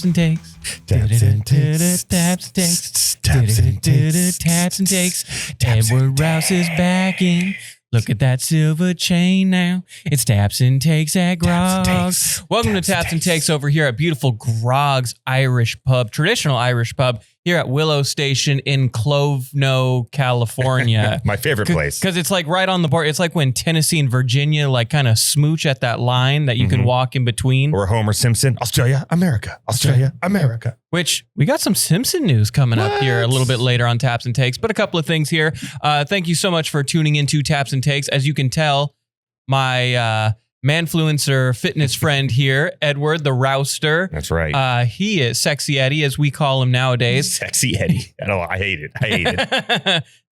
Taps and takes. Taps and takes. Taps and takes. Taps and takes. Taps and takes. Edward Rouse is back in. Look at that silver chain now. It's Taps and Takes at Grog's. Welcome to Taps and Takes over here at beautiful Grog's Irish Pub, traditional Irish pub here at Willow Station in Clovis, California. My favorite place. Because it's like right on the border. It's like when Tennessee and Virginia like kind of smooch at that line that you can walk in between. Or Homer Simpson. Australia, America. Australia, America. Which we got some Simpson news coming up here a little bit later on Taps and Takes, but a couple of things here. Thank you so much for tuning into Taps and Takes. As you can tell, my manfluencer fitness friend here, Edward the Rouster. That's right. He is Sexy Eddie, as we call him nowadays. Sexy Eddie. I hate it.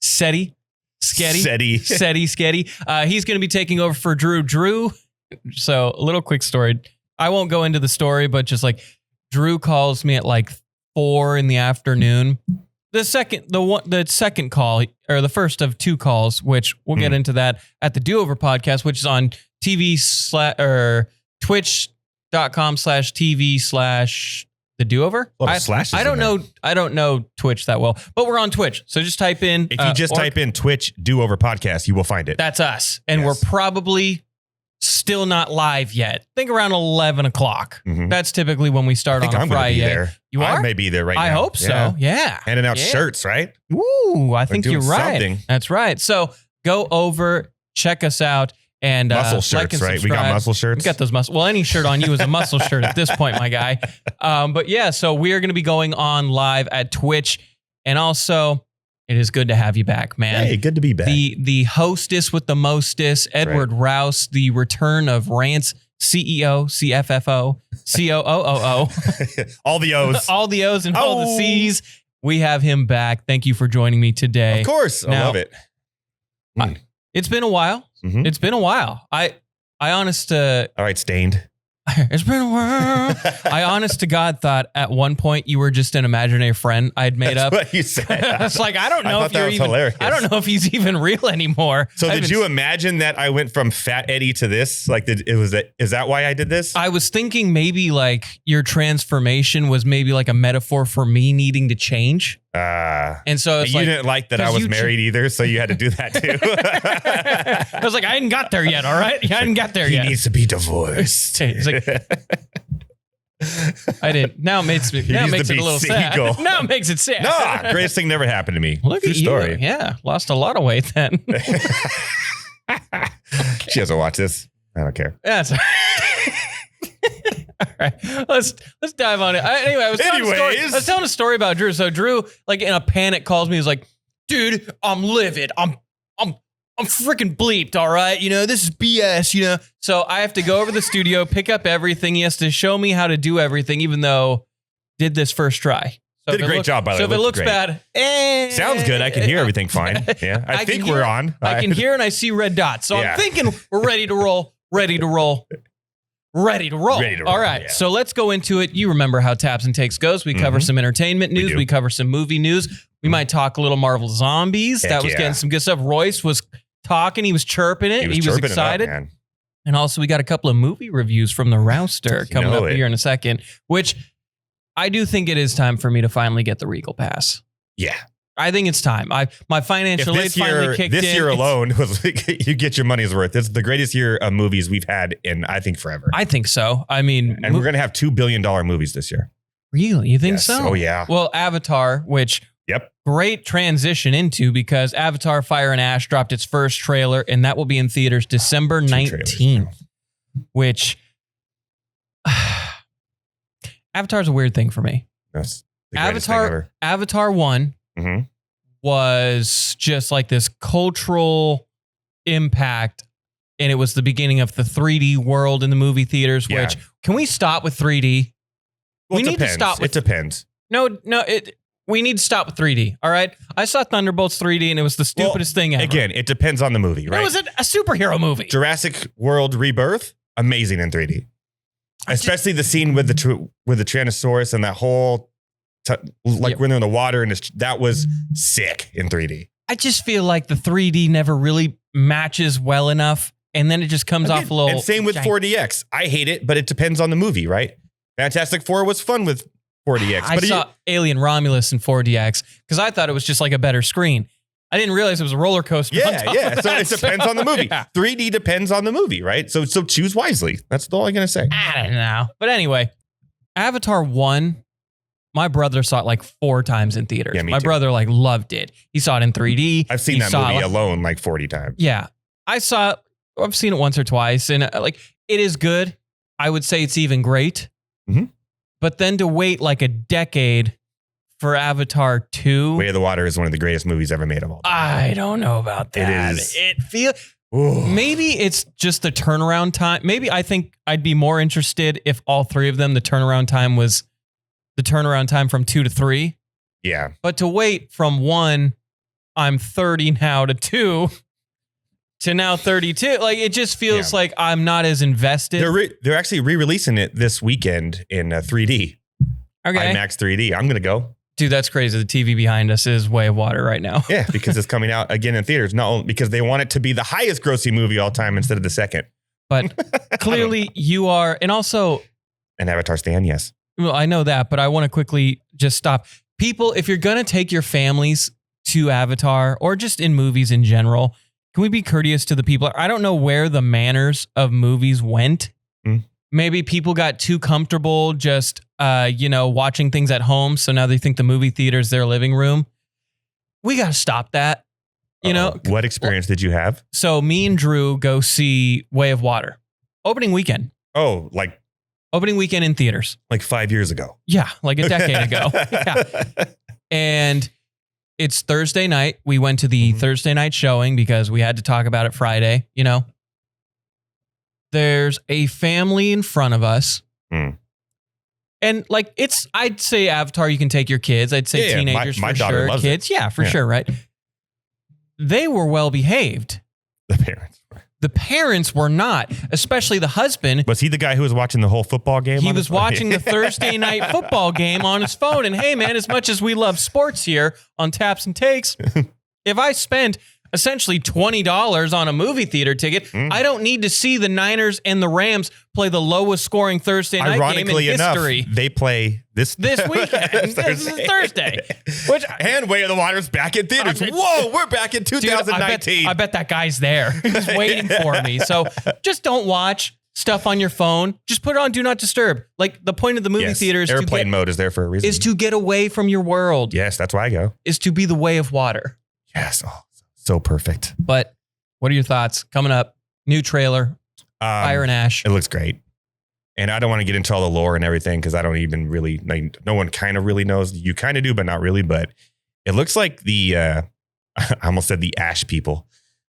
Seti. Sketty. Seti. Sketty. He's going to be taking over for Drew. So a little quick story. I won't go into the story, but just like Drew calls me at like 4 p.m. The second call, or the first of 2 calls, which we'll get into that at the Do Over podcast, which is on twitch.com/TV/the Do Over. I don't know Twitch that well, but we're on Twitch. So just type in. If you just type in Twitch Do Over podcast, you will find it. That's us. And we're probably still not live yet. Think around 11 o'clock. That's typically when we start on a Friday. There. You are? I may be there right now. I hope so. Yeah. Handing out shirts, right? Ooh, I think you're right. Something. That's right. So go over, check us out. And muscle shirts, right? We got muscle shirts. We got those muscle. Well, any shirt on you is a muscle shirt at this point, my guy. But yeah, so we're going to be going on live at Twitch. And also, it is good to have you back, man. Hey, good to be back. The hostess with the mostest, Edward Rouse, the return of Rants CEO, CFFO, COOO. All the O's. All the O's and all the C's. We have him back. Thank you for joining me today. Of course. I love it. It's been a while. It's been a while. All right, Stained. It's been a while. I honest to God thought at one point you were just an imaginary friend I'd made up. What you said. It's like, I don't know if you're even hilarious. I don't know if he's even real anymore. So did you imagine that I went from Fat Eddie to this? Like, is that why I did this? I was thinking maybe like your transformation was maybe like a metaphor for me needing to change. And so it's you didn't like that I was married either, so you had to do that too. I was like, I hadn't got there yet. All right, I hadn't got there yet. He needs to be divorced. It's like, I didn't. Now it makes it a little sad. Now it makes it sad. No, greatest thing never happened to me. Look True at story. you. Yeah, lost a lot of weight then. She doesn't watch this. I don't care. Yeah. All right, let's dive on it. Anyway, I was telling a story about Drew. So Drew, like in a panic, calls me. He's like, "Dude, I'm livid. I'm freaking bleeped. All right, this is BS. So I have to go over to the studio, pick up everything. He has to show me how to do everything, even though did this first try. So did a great job, by the way. So if it looks bad, sounds good. I can hear everything fine. Yeah, I think we're on. I can hear and I see red dots. So I'm thinking we're ready to roll. Ready to roll. All right, so let's go into it. You remember how Taps and Takes goes. We cover some entertainment news. We cover some movie news. We might talk a little Marvel Zombies. That was getting some good stuff. Royce was talking. He was chirping it. He was excited. And also we got a couple of movie reviews from the Rouster coming up here in a second, which I do think it is time for me to finally get the Regal Pass. Yeah. I think it's time. My financial aid finally kicked in. This year alone was you get your money's worth. This is the greatest year of movies we've had in, I think, forever. I think so. I mean, and we're going to have $2 billion movies this year. Really? You think so? Oh, yeah. Well, Avatar, which great transition into, because Avatar Fire and Ash dropped its first trailer, and that will be in theaters December 19th, which Avatar's a weird thing for me. That's the greatest thing ever. Avatar 1 was just like this cultural impact, and it was the beginning of the 3D world in the movie theaters. Which, can we stop with 3D? Well, we need to stop. It depends. No. We need to stop with 3D. All right. I saw Thunderbolts 3D, and it was the stupidest thing ever. Again, it depends on the movie, right? It was a superhero movie. Jurassic World Rebirth, amazing in 3D, especially the scene with the Tyrannosaurus and that whole. When they're in the water, and that was sick in 3D. I just feel like the 3D never really matches well enough, and then it just comes off a little. And same with 4DX. I hate it, but it depends on the movie, right? Fantastic Four was fun with 4DX. I saw Alien Romulus in 4DX because I thought it was just like a better screen. I didn't realize it was a roller coaster. Yeah. So it depends on the movie. Yeah. 3D depends on the movie, right? So choose wisely. That's all I'm going to say. I don't know. But anyway, Avatar 1, my brother saw it like 4 times in theaters. Yeah, my brother like loved it. He saw it in 3D. I've seen that movie alone like 40 times. Yeah. I've seen it once or twice, and like it is good. I would say it's even great. Mm-hmm. But then to wait like a decade for Avatar 2. Way of the Water is one of the greatest movies ever made of all time. I don't know about that. It is. It feels... Maybe it's just the turnaround time. Maybe I think I'd be more interested if all 3 of them, the turnaround time was the turnaround time from 2 to 3. Yeah. But to wait from 1, I'm 30 now, to 2... to now 32. Like, it just feels like I'm not as invested. They're actually re-releasing it this weekend in 3D. Okay. IMAX 3D. I'm going to go. Dude, that's crazy. The TV behind us is Way of Water right now. Yeah, because it's coming out again in theaters. Not only because they want it to be the highest grossing movie all time instead of the second. But clearly you are, and also... An Avatar stan, yes. Well, I know that, but I want to quickly just stop. People, if you're going to take your families to Avatar, or just in movies in general... Can we be courteous to the people? I don't know where the manners of movies went. Maybe people got too comfortable just, watching things at home. So now they think the movie theater is their living room. We got to stop that. You know, what experience did you have? So me and Drew go see Way of Water opening weekend. Oh, like opening weekend in theaters. Like 5 years ago. Yeah. Like a decade ago. Yeah. And it's Thursday night. We went to the Thursday night showing because we had to talk about it Friday. You know, there's a family in front of us. And like, I'd say Avatar, you can take your kids. I'd say teenagers my for sure. Kids. Yeah, for sure. Right. They were well behaved. The parents were not, especially the husband. Was he the guy who was watching the whole football game? He was watching the Thursday night football game on his phone. And hey, man, as much as we love sports here on Taps and Takes, if I spend essentially $20 on a movie theater ticket, I don't need to see the Niners and the Rams play the lowest scoring Thursday night game in history. Enough, they play this weekend. This is Thursday. And Way of the Water's back in theaters. Whoa, we're back in 2019. Dude, I bet that guy's there. He's waiting for me. So just don't watch stuff on your phone. Just put it on Do Not Disturb. Like, the point of the movie theater is airplane mode is there for a reason. Is to get away from your world. Yes, that's why I go. Is to be the Way of Water. Yes. Oh, so perfect. But what are your thoughts? Coming up, new trailer, Fire and Ash. It looks great. And I don't want to get into all the lore and everything because I don't even really, no one kind of really knows. You kind of do, but not really. But it looks like I almost said the Ash people,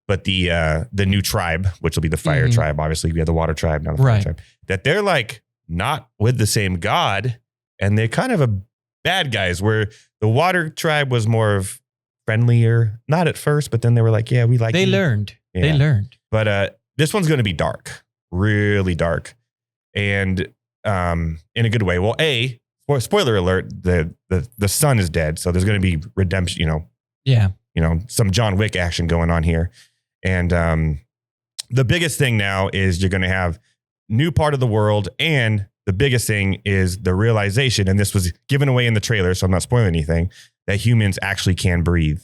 but the new tribe, which will be the Fire tribe. Obviously, we have the Water tribe, not the Fire tribe. That they're like not with the same god, and they're kind of a bad guys. Where the Water tribe was more of friendlier, not at first, but then they were like, yeah, we like. They learned. Yeah. They learned. But this one's going to be dark, really dark, and in a good way. Well, spoiler alert: the son is dead, so there's going to be redemption. Some John Wick action going on here, and the biggest thing now is you're going to have new part of the world, and the biggest thing is the realization, and this was given away in the trailer, so I'm not spoiling anything, that humans actually can breathe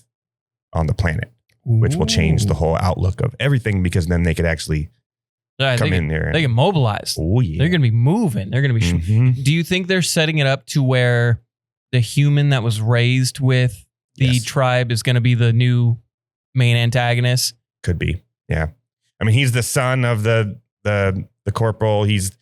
on the planet, which will change the whole outlook of everything, because then they could actually come in there. They can mobilize. Oh, yeah. They're going to be moving. They're going to be... Do you think they're setting it up to where the human that was raised with the tribe is going to be the new main antagonist? Could be. Yeah. I mean, he's the son of the corporal. He's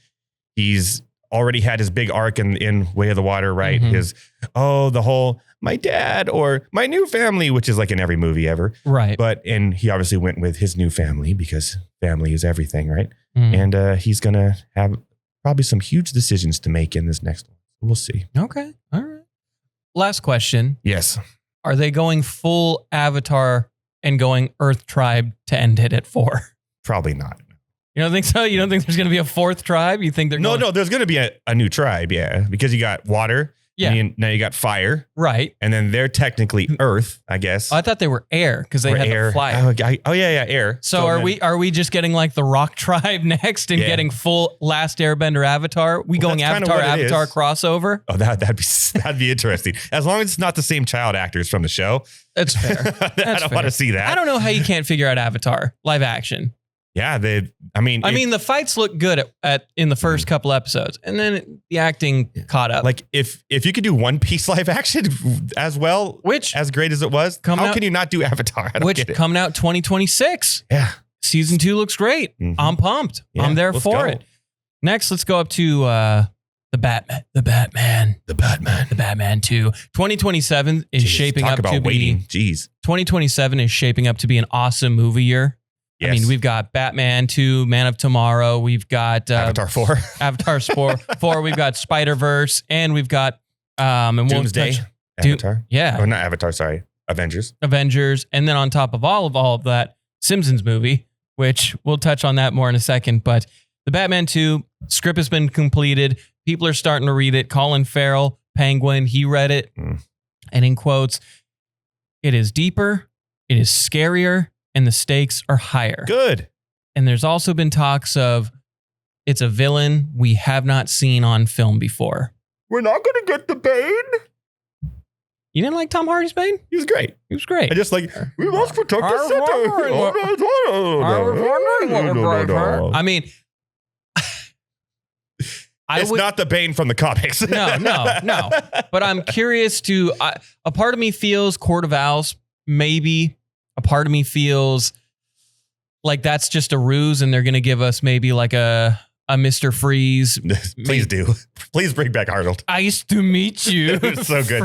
already had his big arc in Way of the Water, right? The whole my dad or my new family, which is like in every movie ever. Right. And he obviously went with his new family because family is everything, right? And he's going to have probably some huge decisions to make in this next one. We'll see. Okay. All right. Last question. Yes. Are they going full Avatar and going Earth Tribe to end it at 4? Probably not. You don't think so? You don't think there's going to be a 4th tribe? You think they're No, there's going to be a new tribe, yeah. Because you got water, Yeah. Now you got fire. Right. And then they're technically earth, I guess. I thought they were air because they had the flyer. Oh, yeah, air. So are we just getting like the Rock Tribe next and getting full Last Airbender Avatar? We going Avatar crossover? Oh, that'd be interesting. As long as it's not the same child actors from the show. That's fair. I don't want to see that. I don't know how you can't figure out Avatar live action. Yeah, I mean, the fights look good in the first couple episodes, and then the acting caught up. Like if you could do One Piece live action as well, as great as it was, how can you not do Avatar? Coming out 2026. Yeah, season 2 looks great. Mm-hmm. I'm pumped. Yeah, I'm there for it. Next, let's go up to the Batman 2. 2027 is shaping up to be. 2027 is shaping up to be an awesome movie year. Yes. I mean, we've got Batman 2, Man of Tomorrow. We've got Avatar 4. Avatar 4. We've got Spider-Verse. And we've got Doomsday. Avatar. Yeah. Oh, not Avatar, sorry. Avengers. And then on top of all of that, Simpsons movie, which we'll touch on that more in a second. But the Batman 2 script has been completed. People are starting to read it. Colin Farrell, Penguin, he read it. And in quotes, it is deeper, it is scarier, and the stakes are higher. Good. And there's also been talks of it's a villain we have not seen on film before. We're not going to get the Bane. You didn't like Tom Hardy's Bane? He was great. I just we must protect the city. I mean, it's not the Bane from the comics. No. But I'm curious a part of me feels Court of Owls, maybe. A part of me feels like that's just a ruse and they're going to give us maybe like a Mr. Freeze. Please do. Please bring back Arnold. I used to meet you. It was so good.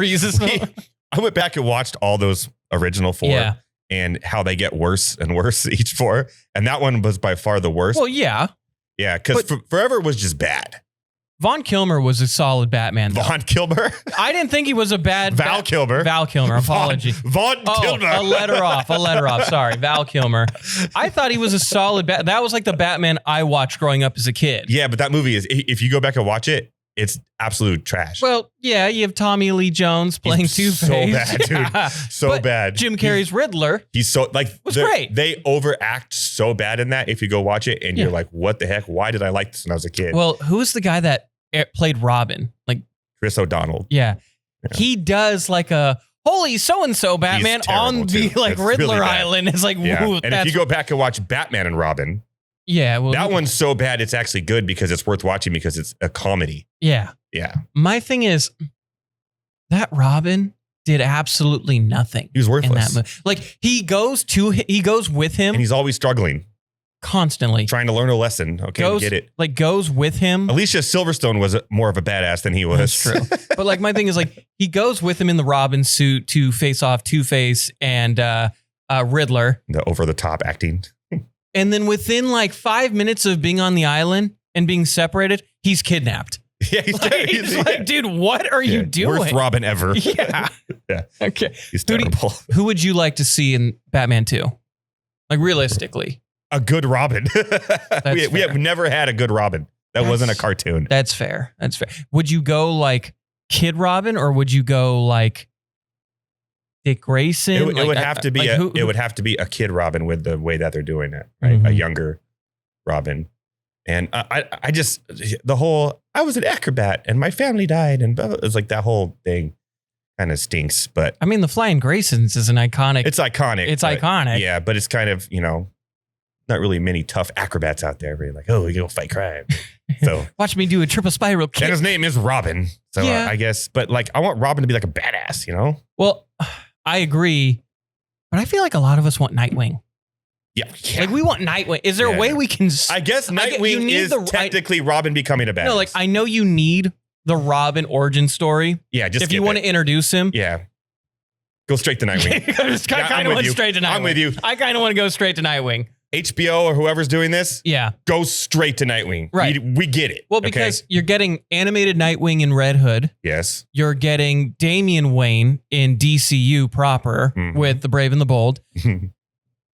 I went back and watched all those original 4 and how they get worse and worse each 4. And that one was by far the worst. Well, yeah. Yeah, because Forever was just bad. Val Kilmer was a solid Batman. Val Kilmer? I didn't think he was a bad... Val Kilmer. Apology. Val Kilmer. A letter off. Sorry, Val Kilmer. I thought he was a solid That was like the Batman I watched growing up as a kid. Yeah, but that movie is... If you go back and watch it, it's absolute trash. Well, yeah, you have Tommy Lee Jones playing Two-Face. So bad, dude. So bad. Jim Carrey's Riddler. He's so... was great. They overact so bad in that if you go watch it and you're like, what the heck? Why did I like this when I was a kid? Well, who's the guy that played Robin? Like Chris O'Donnell. Yeah. He does like a holy so-and-so Batman on the Riddler really Island. It's like, woo. And if you go back and watch Batman and Robin, that one's so bad it's actually good because it's worth watching because it's a comedy. Yeah. Yeah. My thing is that Robin did absolutely nothing. He was worthless. In that movie. Like he goes with him. And he's always struggling. Constantly. Trying to learn a lesson. Okay, get it. Like goes with him. Alicia Silverstone was more of a badass than he was. That's true. But like my thing is like he goes with him in the Robin suit to face off Two-Face and Riddler. The over-the-top acting. And then within like 5 minutes of being on the island and being separated, he's kidnapped. Yeah, he's like, dude, what are you doing? Worst Robin ever. Yeah. Yeah. Okay. He's terrible. Who would you like to see in Batman 2? Like realistically. A good Robin. we have never had a good Robin. That wasn't a cartoon. That's fair. Would you go like Kid Robin or would you go like Dick Grayson? It would have to be it would have to be a Kid Robin with the way that they're doing it, right? Mm-hmm. A younger Robin. And I just I was an acrobat and my family died and it's like that whole thing kind of stinks. But I mean, the Flying Graysons is an iconic. It's iconic. It's iconic. Yeah, but it's kind of not really many tough acrobats out there. Where you're like, oh, we go fight crime. So watch me do a triple spiral kick. And his name is Robin. So I guess, but like, I want Robin to be like a badass, Well, I agree, but I feel like a lot of us want Nightwing. Yeah. Like we want Nightwing. Is there a way we can? I guess Nightwing is technically Robin becoming a badass. No, like I know you need the Robin origin story. Yeah, just if you want to introduce him. Yeah. Go straight to Nightwing. I kind of want straight to Nightwing. I'm with you. I kind of want to go straight to Nightwing. HBO or whoever's doing this, go straight to Nightwing. Right. We get it. Well, because you're getting animated Nightwing in Red Hood. Yes. You're getting Damian Wayne in DCU proper with The Brave and the Bold. Can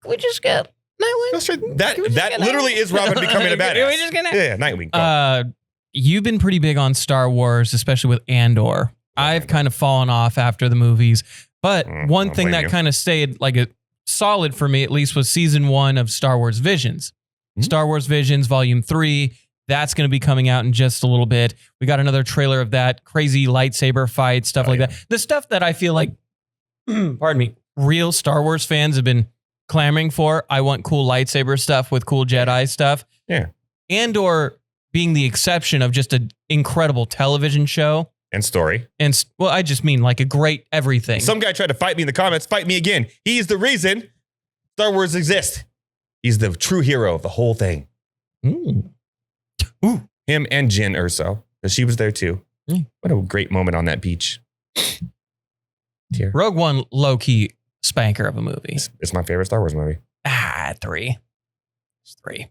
we just get Nightwing? That literally is Robin becoming a badass. Can we just get Nightwing? You've been pretty big on Star Wars, especially with Andor. I've kind of fallen off after the movies. But one thing that kind of stayed like a solid for me, at least, was season 1 of Star Wars Visions. Star Wars Visions Volume 3. That's going to be coming out in just a little bit. We got another trailer of that crazy lightsaber fight, stuff like that. The stuff that I feel like, pardon me, real Star Wars fans have been clamoring for. I want cool lightsaber stuff with cool Jedi stuff. Yeah. And or being the exception of just an incredible television show. And story. And, well, I just mean like a great everything. Some guy tried to fight me in the comments. Fight me again. He's the reason Star Wars exists. He's the true hero of the whole thing. Ooh. Him and Jyn Erso. She was there too. What a great moment on that beach. Rogue One, low-key spanker of a movie. It's my favorite Star Wars movie. 3. It's 3.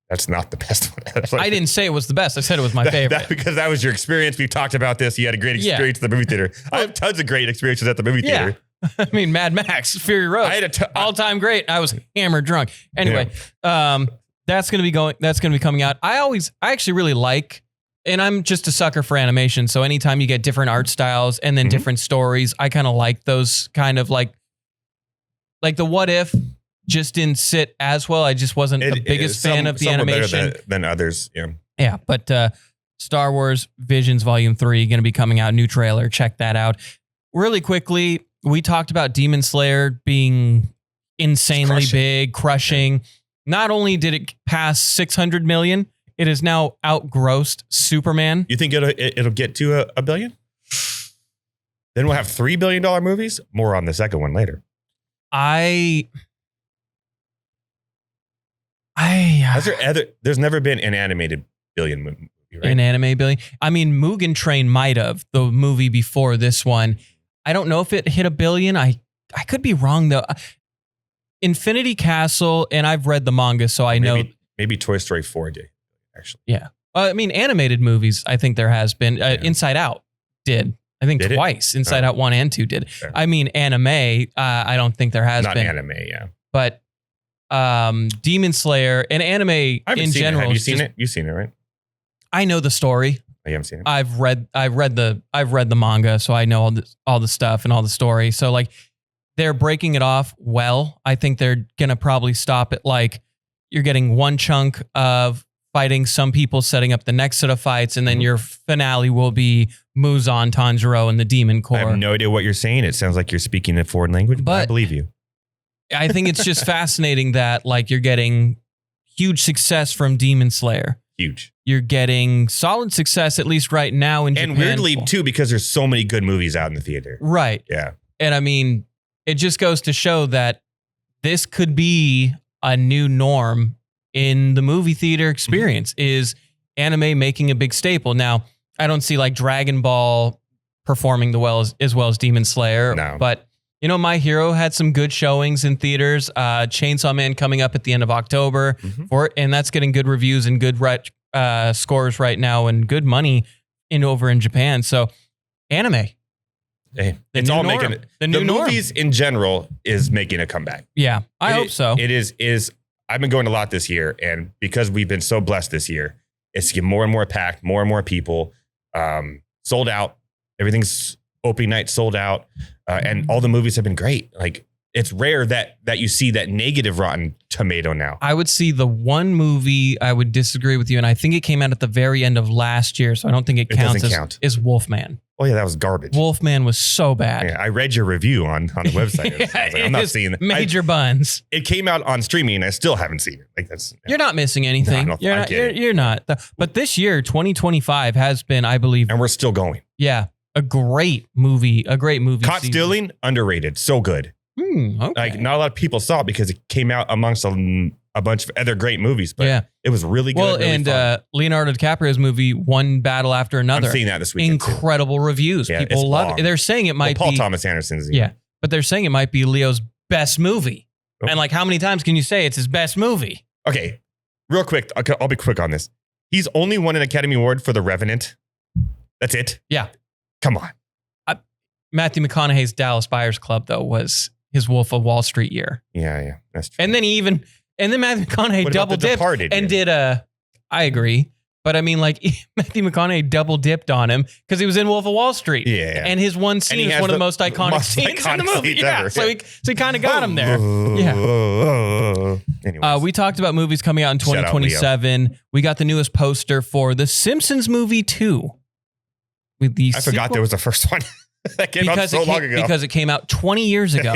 That's not the best one. I didn't say it was the best. I said it was my favorite. Because that was your experience. We've talked about this. You had a great experience at the movie theater. I have tons of great experiences at the movie theater. I mean, Mad Max, Fury Road, all-time great. I was hammered drunk. Anyway, that's going to be coming out. I actually really like, and I'm just a sucker for animation. So anytime you get different art styles and then different stories, I kind of like those kind of like the What If just didn't sit as well. I just wasn't the biggest fan of the animation than others. Yeah. But Star Wars Visions Volume 3 going to be coming out. New trailer. Check that out. Really quickly, we talked about Demon Slayer being insanely big, crushing. Not only did it pass 600 million, it has now outgrossed Superman. You think it'll get to a billion? Then we'll have $3 billion movies. More on the second one later. There's never been an animated billion movie, right? An anime billion. I mean, Mugen Train might have, the movie before this one. I don't know if it hit $1 billion. I could be wrong though. Infinity Castle, and I've read the manga, so I know. Maybe Toy Story 4 did, actually. Yeah. I mean, animated movies, I think there has been. Inside Out did. I think twice. Inside Out 1 and 2 did. Fair. I mean, anime, I don't think there has been. Not anime, yeah. But Demon Slayer and anime in general. Have you seen it? You've seen it, right? I know the story. Oh, you haven't seen it? I've read the manga, so I know all the stuff and all the story. So like, they're breaking it off well. I think they're gonna probably stop it like you're getting one chunk of fighting some people, setting up the next set of fights, and then your finale will be Muzan, Tanjiro, and the Demon Corps. I have no idea what you're saying. It sounds like you're speaking a foreign language, but I believe you. I think it's just fascinating that like you're getting huge success from Demon Slayer. Huge. You're getting solid success, at least right now in Japan. And weirdly, too, because there's so many good movies out in the theater. Right. Yeah. And I mean, it just goes to show that this could be a new norm in the movie theater experience, is anime making a big staple. Now, I don't see like Dragon Ball performing as well as Demon Slayer. No. But, you know, My Hero had some good showings in theaters. Chainsaw Man coming up at the end of October for it, and that's getting good reviews and good scores right now and good money over in Japan. So, anime. Hey, it's all norm. Making it. The movies in general is making a comeback. Yeah, I hope so. It is. I've been going a lot this year, and because we've been so blessed this year, it's getting more and more packed, more and more people, sold out. Everything's opening night sold out, and all the movies have been great. Like, it's rare that you see that negative Rotten Tomato now. I would see the one movie I would disagree with you, and I think it came out at the very end of last year, so I don't think it counts. Is Wolfman. Oh yeah, that was garbage. Wolfman was so bad. Yeah, I read your review on the website. Like, I'm not seeing that. Major buns. It came out on streaming, and I still haven't seen it. Like that's. You're not missing anything. No, you're not. But this year, 2025 has been, I believe, and we're still going. Yeah, a great movie. Caught Stealing, underrated, so good. Okay. Like not a lot of people saw it because it came out amongst a bunch of other great movies, but it was really good. Well, really and fun. Leonardo DiCaprio's movie, One Battle After Another. I'm seeing that this weekend. Incredible reviews. Yeah, people love it. They're saying it might be Paul Thomas Anderson's. Yeah, but they're saying it might be Leo's best movie. Oh. And like, how many times can you say it's his best movie? Okay, real quick. I'll be quick on this. He's only won an Academy Award for The Revenant. That's it. Yeah. Come on. Matthew McConaughey's Dallas Buyers Club though was his Wolf of Wall Street year. Yeah, that's true. And then Matthew McConaughey double dipped and did I agree. But I mean, like Matthew McConaughey double dipped on him because he was in Wolf of Wall Street. Yeah. And his one scene is one of the most iconic scenes in the movie. Yeah. So he kind of got him there. Yeah. Anyways. We talked about movies coming out in 2027. We got the newest poster for the Simpsons movie 2. With the I forgot there was a first one. That came out so long ago. Because it came out 20 years ago.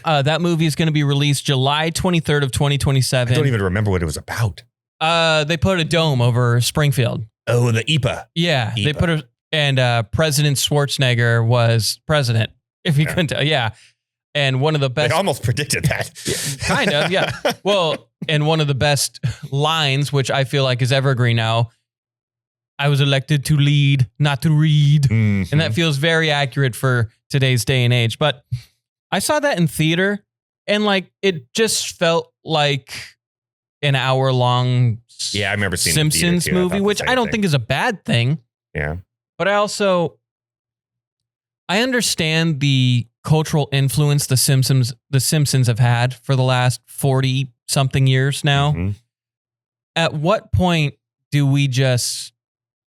That movie is going to be released July 23rd of 2027. I don't even remember what it was about. They put a dome over Springfield. Oh, the IPA. Yeah, they put President Schwarzenegger was president. If you couldn't tell, yeah. And one of the best. They almost predicted that. Kind of, yeah. Well, and one of the best lines, which I feel like is evergreen now. I was elected to lead, not to read. Mm-hmm. And that feels very accurate for today's day and age. But I saw that in theater and like it just felt like an hour-long I remember seeing Simpsons movie, which I don't think is a bad thing. Yeah. But I understand the cultural influence the Simpsons have had for the last 40-something years now. Mm-hmm. At what point do we just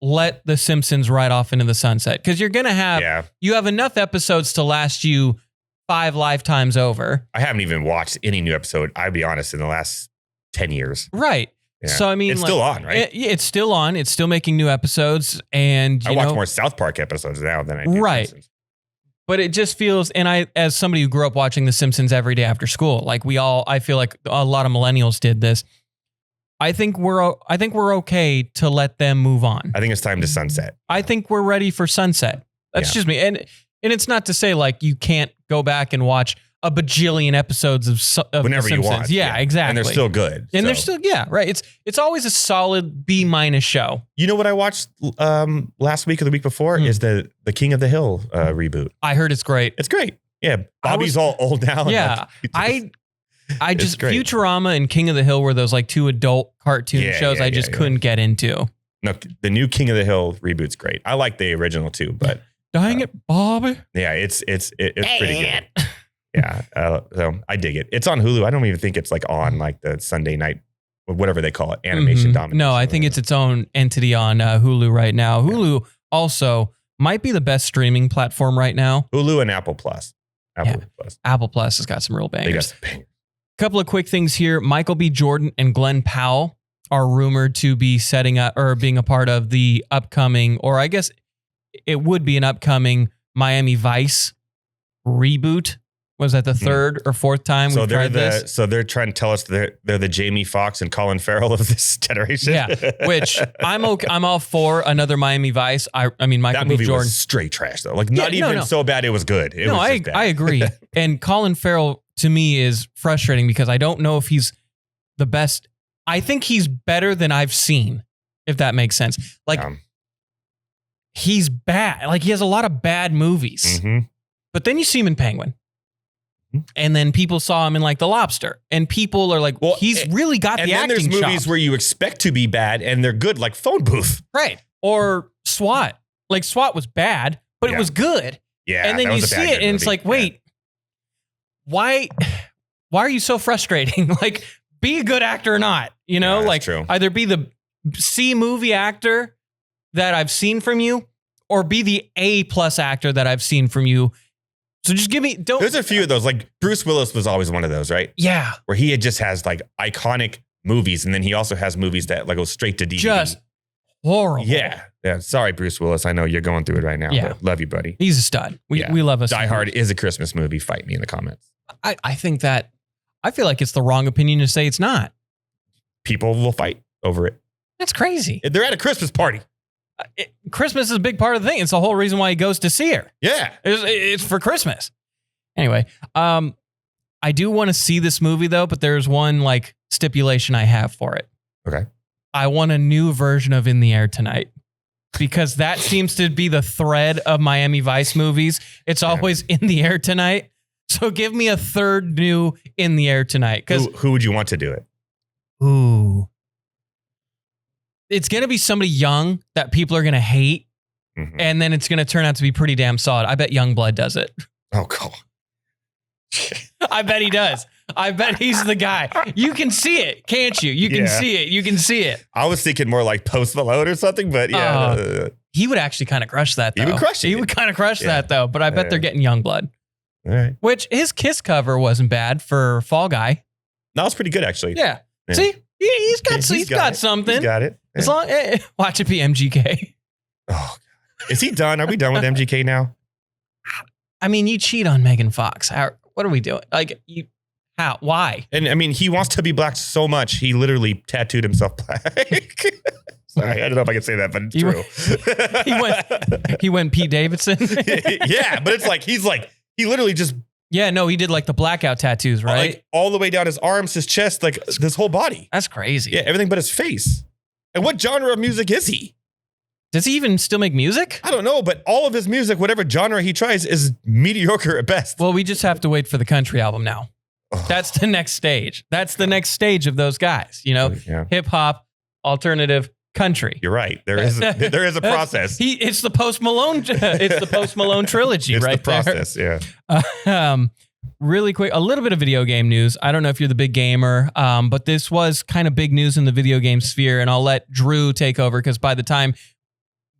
let the Simpsons ride off into the sunset? Because you're going to have, you have enough episodes to last you 5 lifetimes over. I haven't even watched any new episode, I'll be honest, in the last 10 years. Right. Yeah. So, I mean, it's still on, right? It's still on. It's still making new episodes. And I watch more South Park episodes now than I do Simpsons. But it just feels, and I, as somebody who grew up watching The Simpsons every day after school, like I feel like a lot of millennials did this. I think we're okay to let them move on. I think it's time to sunset. I think we're ready for sunset. That's just me. And it's not to say like you can't go back and watch a bajillion episodes of whenever The Simpsons. You want. Yeah, exactly. And they're still good. And they're still, right. It's always a solid B- show. You know what I watched last week or the week before is the King of the Hill reboot. I heard it's great. It's great. Yeah. Bobby's all old now. Yeah. I just Futurama and King of the Hill were those like 2 adult cartoon shows I just couldn't get into. No, the new King of the Hill reboot's great. I like the original too, but dang it, Bobby. Yeah, it's pretty good. Yeah, so I dig it. It's on Hulu. I don't even think it's like on like the Sunday night, or whatever they call it, animation domination. No, I think it's its own entity on Hulu right now. Hulu also might be the best streaming platform right now. Hulu and Apple Plus. Apple Plus has got some real bangers. Couple of quick things here. Michael B. Jordan and Glen Powell are rumored to be setting up or being a part of the upcoming, or I guess it would be an upcoming Miami Vice reboot. Was that the third or fourth time we've tried this? So they're trying to tell us they're the Jamie Foxx and Colin Farrell of this generation. Yeah, which I'm all for another Miami Vice. I mean, Michael B. Jordan was straight trash though. Like not even so bad it was good. I agree. And Colin Farrell to me is frustrating because I don't know if he's the best. I think he's better than I've seen, if that makes sense. Like he's bad. Like he has a lot of bad movies. Mm-hmm. But then you see him in Penguin. And then people saw him in like The Lobster, and people are like, "Well, he's really got the acting." And then there's movies where you expect to be bad, and they're good, like Phone Booth, right? Or SWAT. Like SWAT was bad, but it was good. Yeah, and then you see it, and it's like, wait, why are you so frustrating? Like, be a good actor or not. You know, like either be the C movie actor that I've seen from you, or be the A+ actor that I've seen from you. So just give me, There's a few of those. Like Bruce Willis was always one of those, right? Yeah. Where he just has like iconic movies, and then he also has movies that like go straight to DVD. Just horrible. Yeah. Sorry, Bruce Willis. I know you're going through it right now. But love you, buddy. He's a stud. We love us. Die Hard is a Christmas movie. Fight me in the comments. I think I feel like it's the wrong opinion to say it's not. People will fight over it. That's crazy. They're at a Christmas party. Christmas is a big part of the thing. It's the whole reason why he goes to see her. Yeah. It's for Christmas. Anyway, I do want to see this movie though, but there's one like stipulation I have for it. Okay. I want a new version of In the Air Tonight, because that seems to be the thread of Miami Vice movies. It's always In the Air Tonight. So give me a third new In the Air Tonight. Who would you want to do it? Ooh. It's going to be somebody young that people are going to hate. Mm-hmm. And then it's going to turn out to be pretty damn solid. I bet Youngblood does it. Oh, cool. I bet he does. I bet he's the guy. You can see it, can't you? You can see it. You can see it. I was thinking more like Post Malone or something, but he would actually kind of crush that, though. He would crush it. He would kind of crush that, though. But I bet they're getting Youngblood. All right. Which his Kiss cover wasn't bad for Fall Guy. That was pretty good, actually. Yeah. See, he's got something. He's got it. Yeah. As long, watch it be MGK. Oh, God. Is he done? Are we done with MGK now? I mean, you cheat on Megan Fox. What are we doing? Like, how? Why? And I mean, he wants to be black so much, he literally tattooed himself black. Sorry, I don't know if I can say that, but it's true. He went Pete Davidson. Yeah, but it's like, he literally just. Yeah, no, he did like the blackout tattoos, right? Like all the way down his arms, his chest, like his whole body. That's crazy. Yeah, everything but his face. And what genre of music is he? Does he even still make music? I don't know, but all of his music, whatever genre he tries, is mediocre at best. Well, we just have to wait for the country album now. That's the next stage. That's the next stage of those guys. You know, hip hop, alternative, country. You're right. There is a process. It's the Post Malone. It's the Post Malone trilogy, it's right? The process, there. Yeah. Really quick, a little bit of video game news. I don't know if you're the big gamer, but this was kind of big news in the video game sphere, and I'll let Drew take over because by the time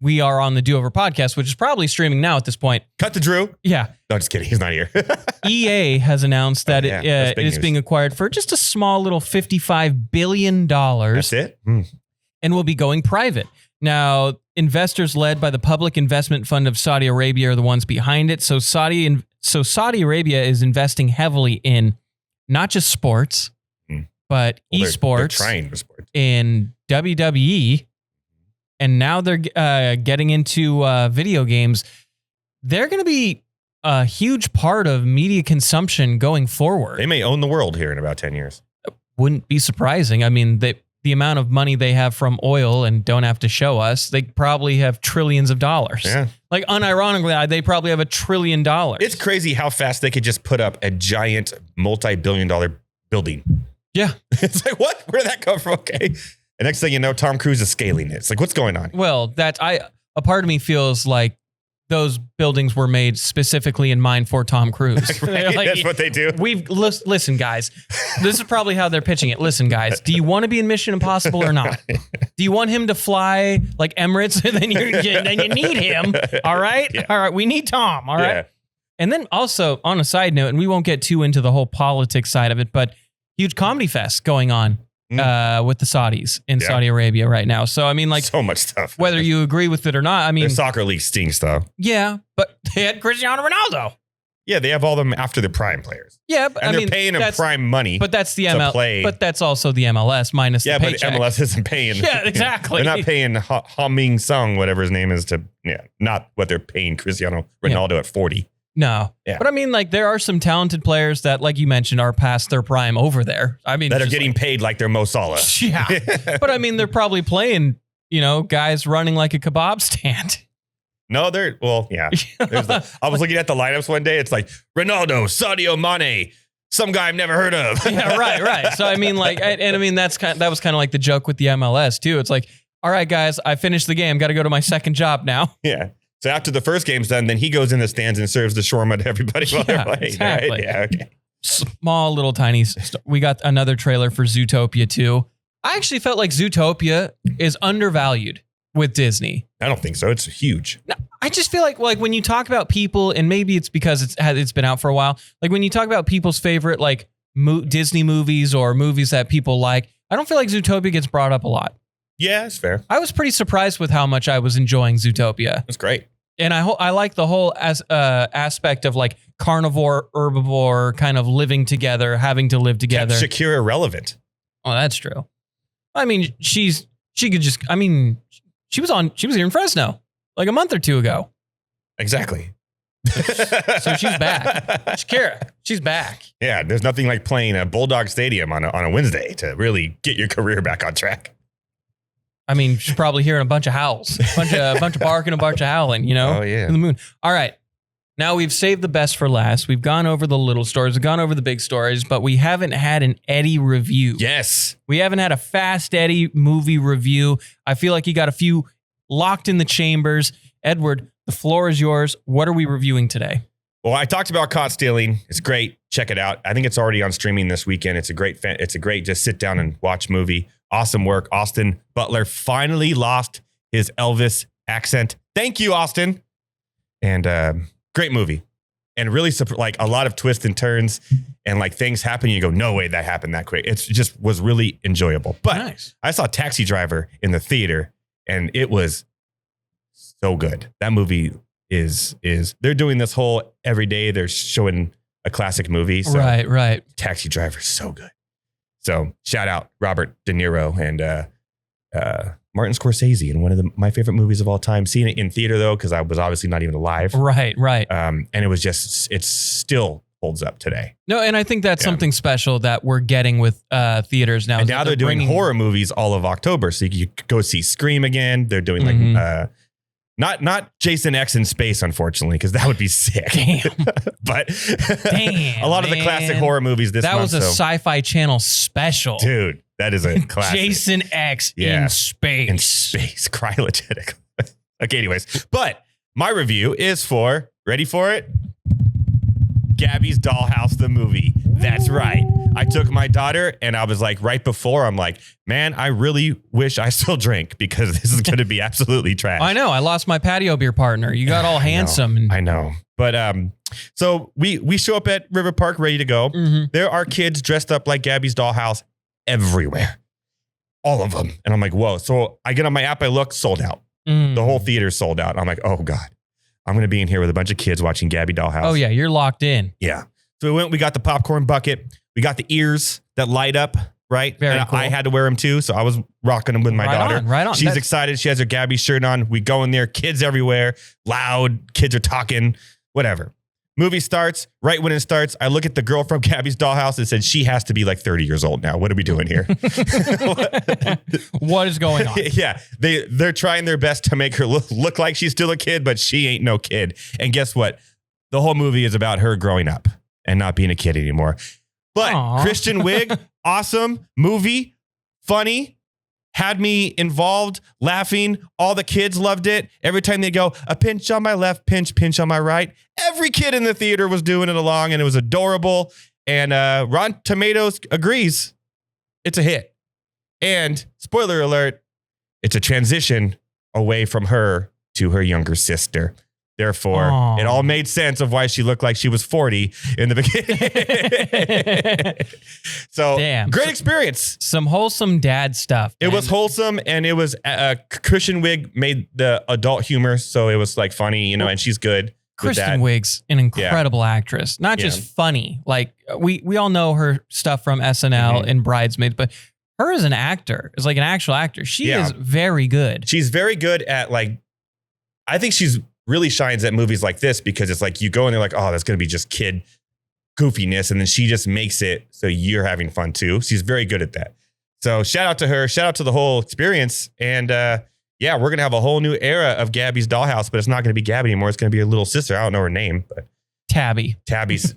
we are on the Do Over podcast, which is probably streaming now at this point. Cut to Drew. Yeah. No, just kidding. He's not here. EA has announced that it is being acquired for just a small little $55 billion. That's it? And will be going private. Now, investors led by the Public Investment Fund of Saudi Arabia are the ones behind it. So Saudi Arabia is investing heavily in not just sports, but esports. They're trying for sports. In WWE. And now they're getting into video games. They're going to be a huge part of media consumption going forward. They may own the world here in about 10 years. Wouldn't be surprising. I mean, the amount of money they have from oil and don't have to show us, they probably have trillions of dollars. Yeah. Like, unironically, they probably have $1 trillion. It's crazy how fast they could just put up a giant multi-billion-dollar building. Yeah. It's like, what? Where did that come from? Okay. The next thing you know, Tom Cruise is scaling it. It's like, what's going on? Well, a part of me feels like those buildings were made specifically in mind for Tom Cruise. Right? Like, that's what they do. Listen, guys. This is probably how they're pitching it. Listen, guys. Do you want to be in Mission Impossible or not? Do you want him to fly like Emirates? then you need him. All right. Yeah. All right. We need Tom. All right. Yeah. And then also on a side note, and we won't get too into the whole politics side of it, but huge comedy fest going on. With the Saudis in Saudi Arabia right now. So, I mean, like, so much stuff. Whether you agree with it or not, I mean, their soccer league stinks, though. Yeah, but they had Cristiano Ronaldo. Yeah, they have all them after the prime players. Yeah, but and they're paying them prime money. But that's the MLS. But that's also the MLS minus the paycheck. But MLS isn't paying. Yeah, exactly. They're not paying Ha-Ming Sung, whatever his name is, not what they're paying Cristiano Ronaldo at 40. No. Yeah. But I mean, like, there are some talented players that, like you mentioned, are past their prime over there. I mean, that are getting paid like they're Mo Salah. Yeah. But I mean, they're probably playing, guys running like a kebab stand. No, yeah. I was looking at the lineups one day. It's like Ronaldo, Sadio Mane, some guy I've never heard of. Yeah, right. So I mean, like, and I mean, that was kind of like the joke with the MLS too. It's like, all right, guys, I finished the game. Got to go to my second job now. Yeah. So after the first game's done, then he goes in the stands and serves the shawarma to everybody while they're playing. Exactly. Right? Yeah, okay. Small little tiny. We got another trailer for Zootopia 2. I actually felt like Zootopia is undervalued with Disney. I don't think so. It's huge. No, I just feel like when you talk about people, and maybe it's because it's been out for a while. Like when you talk about people's favorite like Disney movies or movies that people like, I don't feel like Zootopia gets brought up a lot. Yeah, it's fair. I was pretty surprised with how much I was enjoying Zootopia. It's great. And I like the whole aspect of like carnivore, herbivore kind of living together, having to live together. Kept Shakira irrelevant. Oh, that's true. I mean, she was here in Fresno like a month or two ago. Exactly. So she's back. Shakira, she's back. Yeah, there's nothing like playing a Bulldog Stadium on a Wednesday to really get your career back on track. I mean, she's probably hearing a bunch of howls, a bunch of barking, a bunch of howling, Oh, yeah. In the moon. All right. Now we've saved the best for last. We've gone over the little stories. We've gone over the big stories, but we haven't had an Eddie review. Yes. We haven't had a Fast Eddie movie review. I feel like you got a few locked in the chambers. Edward, the floor is yours. What are we reviewing today? Well, I talked about Caught Stealing. It's great. check it out. I think it's already on streaming this weekend. It's a great just sit down and watch movie. Awesome work. Austin Butler finally lost his Elvis accent. Thank you, Austin. And great movie. And really, like a lot of twists and turns and like things happen. You go, no way that happened that quick. It just was really enjoyable. But nice. I saw Taxi Driver in the theater and it was so good. That movie is they're doing this whole every day. They're showing a classic movie. So right. Taxi Driver is so good. So shout out Robert De Niro and Martin Scorsese in one of my favorite movies of all time. Seeing it in theater though, because I was obviously not even alive. Right. And it still holds up today. No, and I think that's something special that we're getting with theaters now. And now they're doing horror movies all of October. So you could go see Scream again. They're doing like not Jason X in space, unfortunately, because that would be sick. Damn. But a lot of the classic horror movies this month. That was a Sci-Fi Channel special. Dude, that is a classic. Jason X in space. In space. Cryogenic. Okay, anyways. But my review is for, ready for it? Gabby's Dollhouse, the movie. That's right. I took my daughter and I was like, right before, I'm like, man, I really wish I still drank because this is going to be absolutely trash. I know. I lost my patio beer partner. You got all handsome. I know. But so we show up at River Park ready to go. Mm-hmm. There are kids dressed up like Gabby's Dollhouse everywhere. All of them. And I'm like, whoa. So I get on my app, I look, sold out. The whole theater's sold out. I'm like, oh God. I'm going to be in here with a bunch of kids watching Gabby Dollhouse. Oh, yeah. You're locked in. Yeah. So we got the popcorn bucket. We got the ears that light up, right? Very cool. I had to wear them too. So I was rocking them with my daughter. Right on. She's excited. She has her Gabby shirt on. We go in there. Kids everywhere. Loud. Kids are talking. Whatever. Movie starts. Right when it starts, I look at the girl from Gabby's Dollhouse and said, she has to be like 30 years old now. What are we doing here? What is going on? Yeah. They're trying their best to make her look like she's still a kid, but she ain't no kid. And guess what? The whole movie is about her growing up and not being a kid anymore. But Aww. Kristen Wiig, awesome movie, funny, had me involved, laughing. All the kids loved it. Every time they go, a pinch on my left, pinch on my right. Every kid in the theater was doing it along, and it was adorable. And Rotten Tomatoes agrees. It's a hit. And spoiler alert, it's a transition away from her to her younger sister. Therefore, It all made sense of why she looked like she was 40 in the beginning. So, great experience. Some wholesome dad stuff. It was wholesome, and it was Kristen Wiig made the adult humor, so it was like funny, and she's good. Kristen Wiig's an incredible actress, not just funny. Like we all know her stuff from SNL and Bridesmaids, but her as an actor, is like an actual actor. She is very good. She's very good at I think she's really shines at movies like this because it's like you go in there like, oh, that's going to be just kid goofiness. And then she just makes it so you're having fun too. She's very good at that. So shout out to her. Shout out to the whole experience. And we're going to have a whole new era of Gabby's Dollhouse, but it's not going to be Gabby anymore. It's going to be a little sister. I don't know her name, but Tabby's Dollhouse.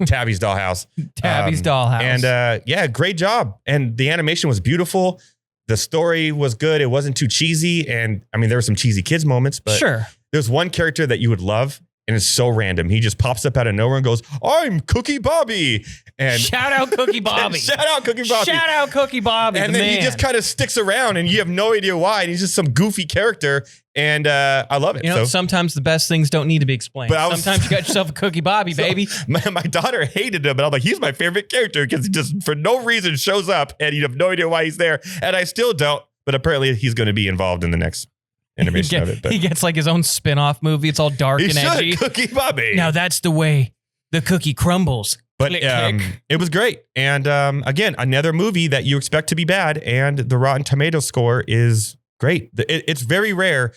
Tabby's Dollhouse. And great job. And the animation was beautiful. The story was good. It wasn't too cheesy. And I mean, there were some cheesy kids moments, but sure. There's one character that you would love, and it's so random. He just pops up out of nowhere and goes, I'm Cookie Bobby. And shout out Cookie Bobby. Shout out Cookie Bobby. Shout out Cookie Bobby. And then he just kind of sticks around, and you have no idea why. And he's just some goofy character. And I love it. Sometimes the best things don't need to be explained. Sometimes you got yourself a Cookie Bobby, baby. My daughter hated him, but I'm like, he's my favorite character because he just for no reason shows up, and you have no idea why he's there. And I still don't, but apparently he's going to be involved in the next animation of it. But he gets like his own spin-off movie. It's all dark and edgy. Cookie Bobby. Now that's the way the cookie crumbles. But it was great. And again, another movie that you expect to be bad, and the Rotten Tomato score is great. It's very rare.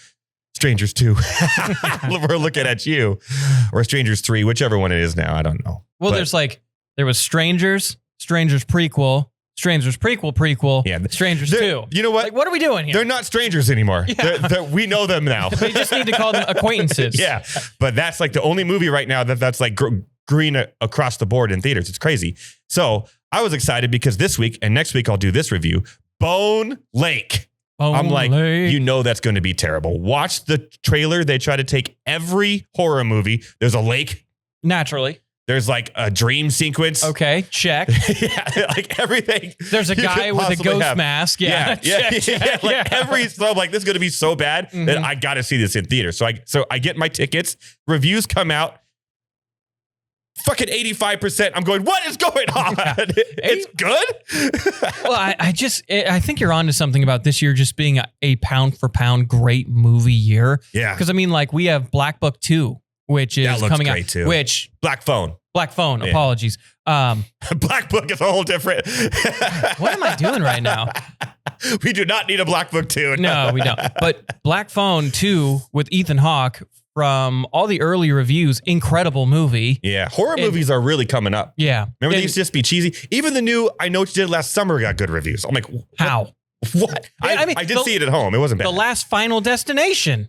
Strangers 2. We're looking at you. Or Strangers 3, whichever one it is now. I don't know. Well, there was Strangers prequel, Strangers prequel, Strangers 2. You know what? Like, what are we doing here? They're not strangers anymore. Yeah. We know them now. They just need to call them acquaintances. Yeah. But that's like the only movie right now that's like green across the board in theaters. It's crazy. So I was excited because this week and next week I'll do this review. Bone Lake. I'm like, that's going to be terrible. Watch the trailer. They try to take every horror movie. There's a lake. Naturally. There's like a dream sequence. Okay, check. Yeah, like everything. There's a guy with a ghost mask. Yeah. So I'm like, this is gonna be so bad that I gotta see this in theater. So I get my tickets, reviews come out. Fucking 85%. I'm going, what is going on? Yeah. It's good. Well, I think you're onto something about this year just being a pound for pound great movie year. Yeah. Because I mean, like we have Black Book 2, which is coming out. Too. Which Black Phone. Yeah. Apologies. Black Book is a whole different. What am I doing right now? We do not need a Black Book 2. No, we don't. But Black Phone 2 with Ethan Hawke. From all the early reviews, incredible movie. Yeah, horror movies are really coming up. Yeah. Remember they used to just be cheesy? Even the new I Know What You Did Last Summer got good reviews. I'm like, how? What? I did see it at home. It wasn't bad. The Last Final Destination.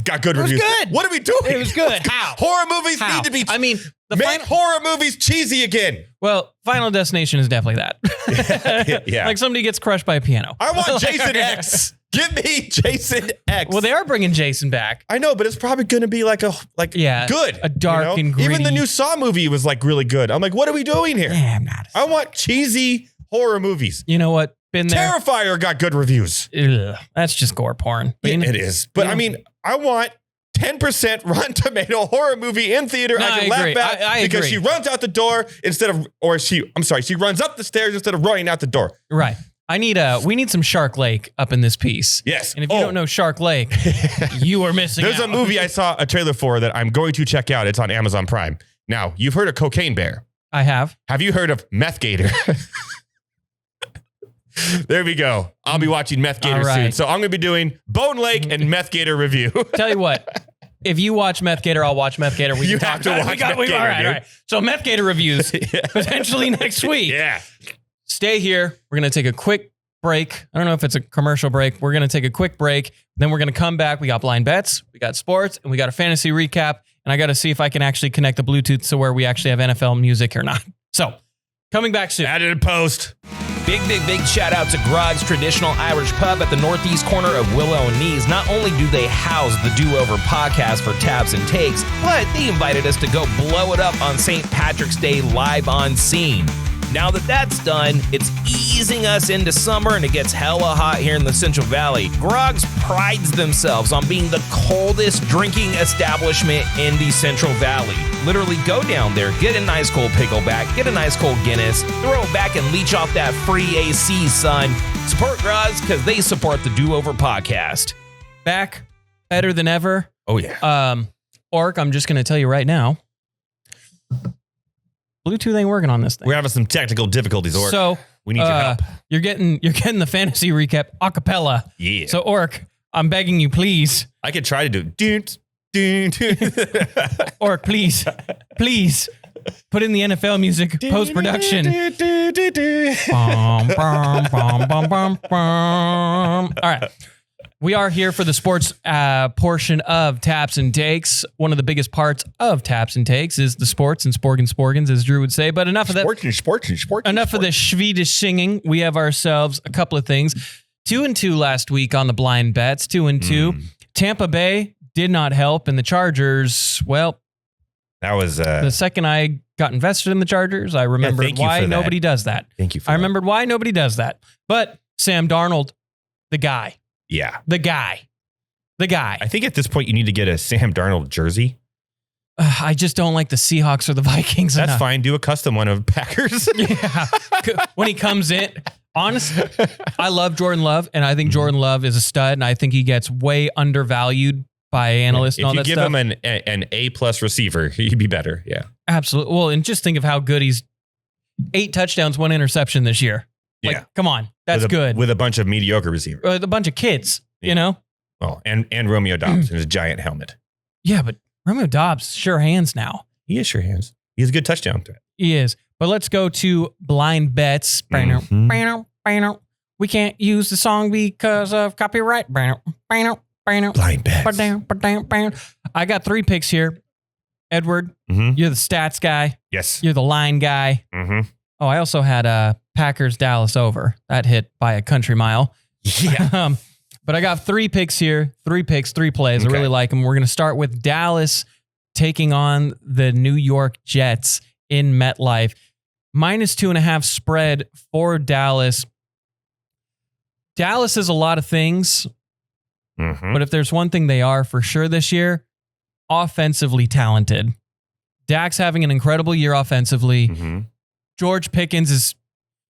Got good reviews. It was good. What are we doing? It was good. How? Horror movies need to be... I mean... Make horror movies cheesy again. Well, Final Destination is definitely that. Yeah. Like somebody gets crushed by a piano. I want Jason X. Give me Jason X. Well, they are bringing Jason back. I know, but it's probably going to be like good. A dark and gritty. Even the new Saw movie was like really good. I'm like, what are we doing here? Yeah, I'm not. I want cheesy horror movies. You know what? Been there. Terrifier got good reviews. Ugh, that's just gore porn. Yeah, it is. But I mean, I want 10% Rotten Tomato horror movie in theater. No, I can laugh at because she runs out the door she runs up the stairs instead of running out the door. Right. We need some Shark Lake up in this piece. Yes. And if you don't know Shark Lake, you are missing There's a movie I saw a trailer for that I'm going to check out. It's on Amazon Prime. Now, you've heard of Cocaine Bear. I have. Have you heard of Meth Gator? There we go. I'll be watching Meth Gator soon. So I'm going to be doing Bone Lake and Meth Gator review. Tell you what. If you watch Meth Gator, I'll watch Meth Gator. You have to watch Meth Gator. All right. So Meth Gator reviews potentially next week. Yeah. Stay here. We're going to take a quick break. I don't know if it's a commercial break. We're going to take a quick break. Then we're going to come back. We got blind bets, we got sports, and we got a fantasy recap. And I got to see if I can actually connect the Bluetooth to where we actually have NFL music or not. So coming back soon. Add it in post. Big shout out to Grog's Traditional Irish Pub at the northeast corner of Willow and Knees. Not only do they house the Do Over podcast for Tabs and Takes, but they invited us to go blow it up on St. Patrick's Day live on scene. Now that that's done, it's easing us into summer and it gets hella hot here in the Central Valley. Grog's prides themselves on being the coldest drinking establishment in the Central Valley. Literally go down there, get a nice cold pickleback, get a nice cold Guinness, throw it back and leech off that free AC, son. Support Grog's because they support the Do Over podcast. Back better than ever. Oh yeah. Orc, I'm just going to tell you right now. Bluetooth ain't working on this thing. We're having some technical difficulties, Orc. So we need your help. You're getting the fantasy recap a cappella. Yeah. So Orc, I'm begging you, please. I could try to do Orc, please put in the NFL music post production. All right. We are here for the sports portion of Taps and Takes. One of the biggest parts of Taps and Takes is the sports and sporgans, as Drew would say. But enough of that. Sports. Enough of the Swedish singing. We have ourselves a couple of things. 2-2 last week on the blind bets. 2-2. Tampa Bay did not help, and the Chargers, well, that was the second I got invested in the Chargers. I remembered why nobody does that. Thank you for I remembered why nobody does that. But Sam Darnold, the guy. Yeah. The guy. I think at this point you need to get a Sam Darnold jersey. I just don't like the Seahawks or the Vikings That's enough. Fine. Do a custom one of Packers. Yeah. When he comes in, honestly, I love Jordan Love, and I think Jordan Love is a stud, and I think he gets way undervalued by analysts and all that stuff. If you give him an A+ receiver, he'd be better. Yeah. Absolutely. Well, and just think of how good he's 8 touchdowns, 1 interception this year. Like, yeah. Come on. That's good. With a bunch of mediocre receivers. With a bunch of kids, you know? Oh, and Romeo Doubs in his giant helmet. Yeah, but Romeo Doubs, sure hands now. He is sure hands. He's a good touchdown threat. He is. But let's go to blind bets. We can't use the song because of copyright. Blind bets. I got 3 picks here. Edward, you're the stats guy. Yes. You're the line guy. Oh, I also had Packers Dallas over. That hit by a country mile. Yeah. But I got 3 picks here. 3 picks, 3 plays. Okay. I really like them. We're going to start with Dallas taking on the New York Jets in MetLife. -2.5 spread for Dallas. Dallas is a lot of things, but if there's one thing they are for sure this year, offensively talented. Dak's having an incredible year offensively. George Pickens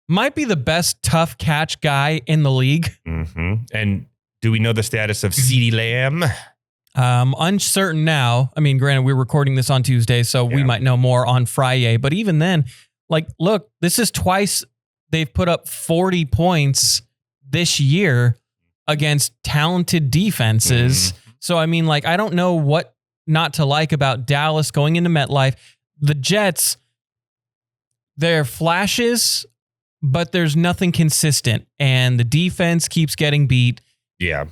might be the best tough catch guy in the league. And do we know the status of CeeDee Lamb? Uncertain now. I mean, granted, we're recording this on Tuesday, so we might know more on Friday. But even then, like, look, this is twice they've put up 40 points this year against talented defenses. So, I mean, like, I don't know what not to like about Dallas going into MetLife. The Jets, they're flashes, but there's nothing consistent. And the defense keeps getting beat. Yeah.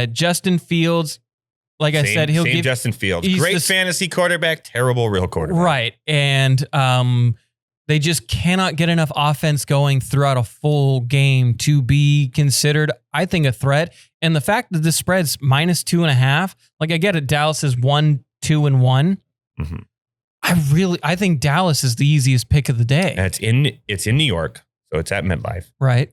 Justin Fields, like I said, he'll give Justin Fields. Great fantasy quarterback, terrible real quarterback. Right. And they just cannot get enough offense going throughout a full game to be considered, I think, a threat. And the fact that this spread's -2.5, like, I get it, Dallas is 1-2-1. I think Dallas is the easiest pick of the day. And it's in New York, so it's at MetLife. Right.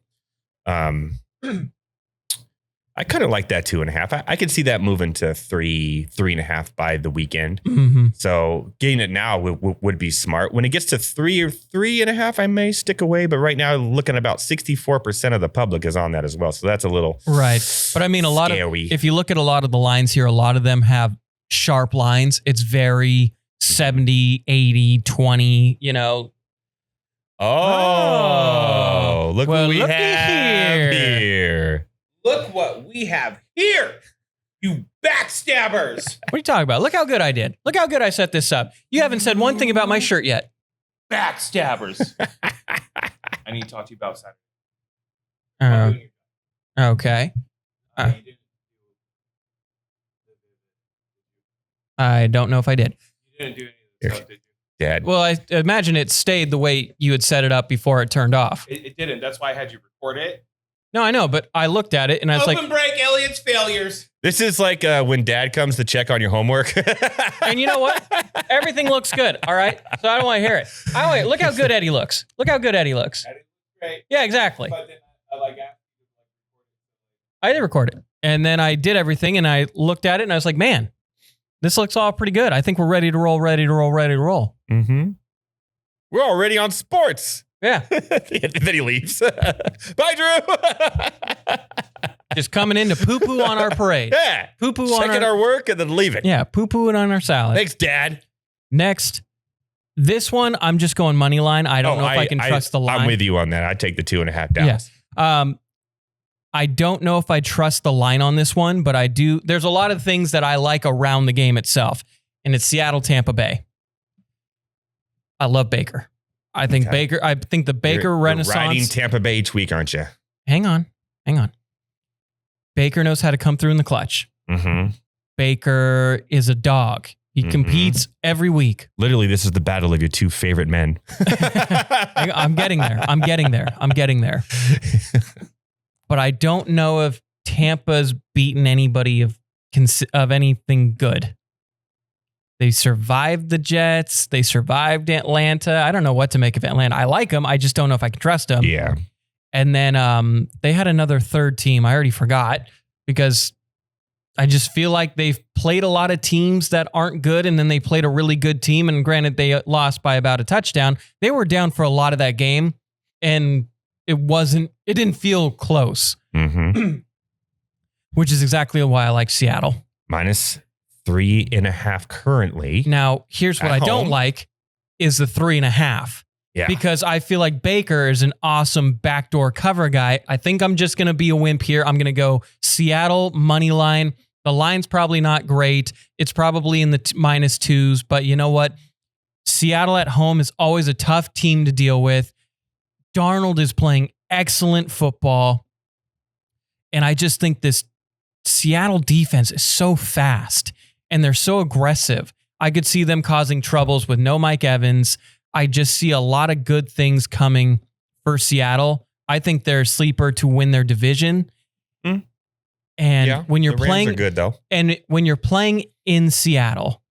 I kind of like that 2.5. I could see that moving to 3.5 by the weekend. So getting it now would be smart. When it gets to 3 or 3.5, I may stick away. But right now, looking about 64% of the public is on that as well. So that's a little right. But I mean, if you look at a lot of the lines here, a lot of them have sharp lines. It's very 70, 80, 20, you know. Look what we have here. Look what we have here, you backstabbers. What are you talking about? Look how good I did. Look how good I set this up. You haven't said one thing about my shirt yet. Backstabbers. I need to talk to you about Saturday. Okay. I don't know if I did. You didn't do any of this stuff, did you? Dad. Well, I imagine it stayed the way you had set it up before it turned off. It didn't. That's why I had you record it. No, I know, but I looked at it and I was Open break, Elliot's failures. This is like when Dad comes to check on your homework. And you know what? Everything looks good, all right? So I don't want to hear it. Look how good Eddie looks. Look how good Eddie looks. Great. Yeah, exactly. But then I did record it. And then I did everything and I looked at it and I was like, man, this looks all pretty good. I think we're ready to roll. We're already on sports. Yeah. Then he leaves. Bye, Drew. Just coming in to poo-poo on our parade. Yeah. Poo-poo on our work and then leaving. Yeah, poo-pooing on our salad. Thanks, Dad. Next, this one, I'm just going money line. I don't know if I can trust the line. I'm with you on that. I'd take the 2.5 Dallas. Yeah. I don't know if I trust the line on this one, but I do. There's a lot of things that I like around the game itself, and it's Seattle, Tampa Bay. I love Baker. I think the Baker Renaissance. You're riding Tampa Bay each week, aren't you? Hang on. Baker knows how to come through in the clutch. Baker is a dog. He competes every week. Literally, this is the battle of your two favorite men. I'm getting there. But I don't know if Tampa's beaten anybody of anything good. They survived the Jets. They survived Atlanta. I don't know what to make of Atlanta. I like them. I just don't know if I can trust them. Yeah. And then they had another third team. I already forgot because I just feel like they've played a lot of teams that aren't good, and then they played a really good team. And granted, they lost by about a touchdown. They were down for a lot of that game, and it didn't feel close, which is exactly why I like Seattle. -3.5 currently. Now, here's what I don't like is the 3.5. Yeah. Because I feel like Baker is an awesome backdoor cover guy. I think I'm just going to be a wimp here. I'm going to go Seattle money line. The line's probably not great. It's probably in the -2s, but you know what? Seattle at home is always a tough team to deal with. Darnold is playing excellent football. And I just think this Seattle defense is so fast and they're so aggressive. I could see them causing troubles with no Mike Evans. I just see a lot of good things coming for Seattle. I think they're a sleeper to win their division. And when you're playing, are good though. And when you're playing in Seattle,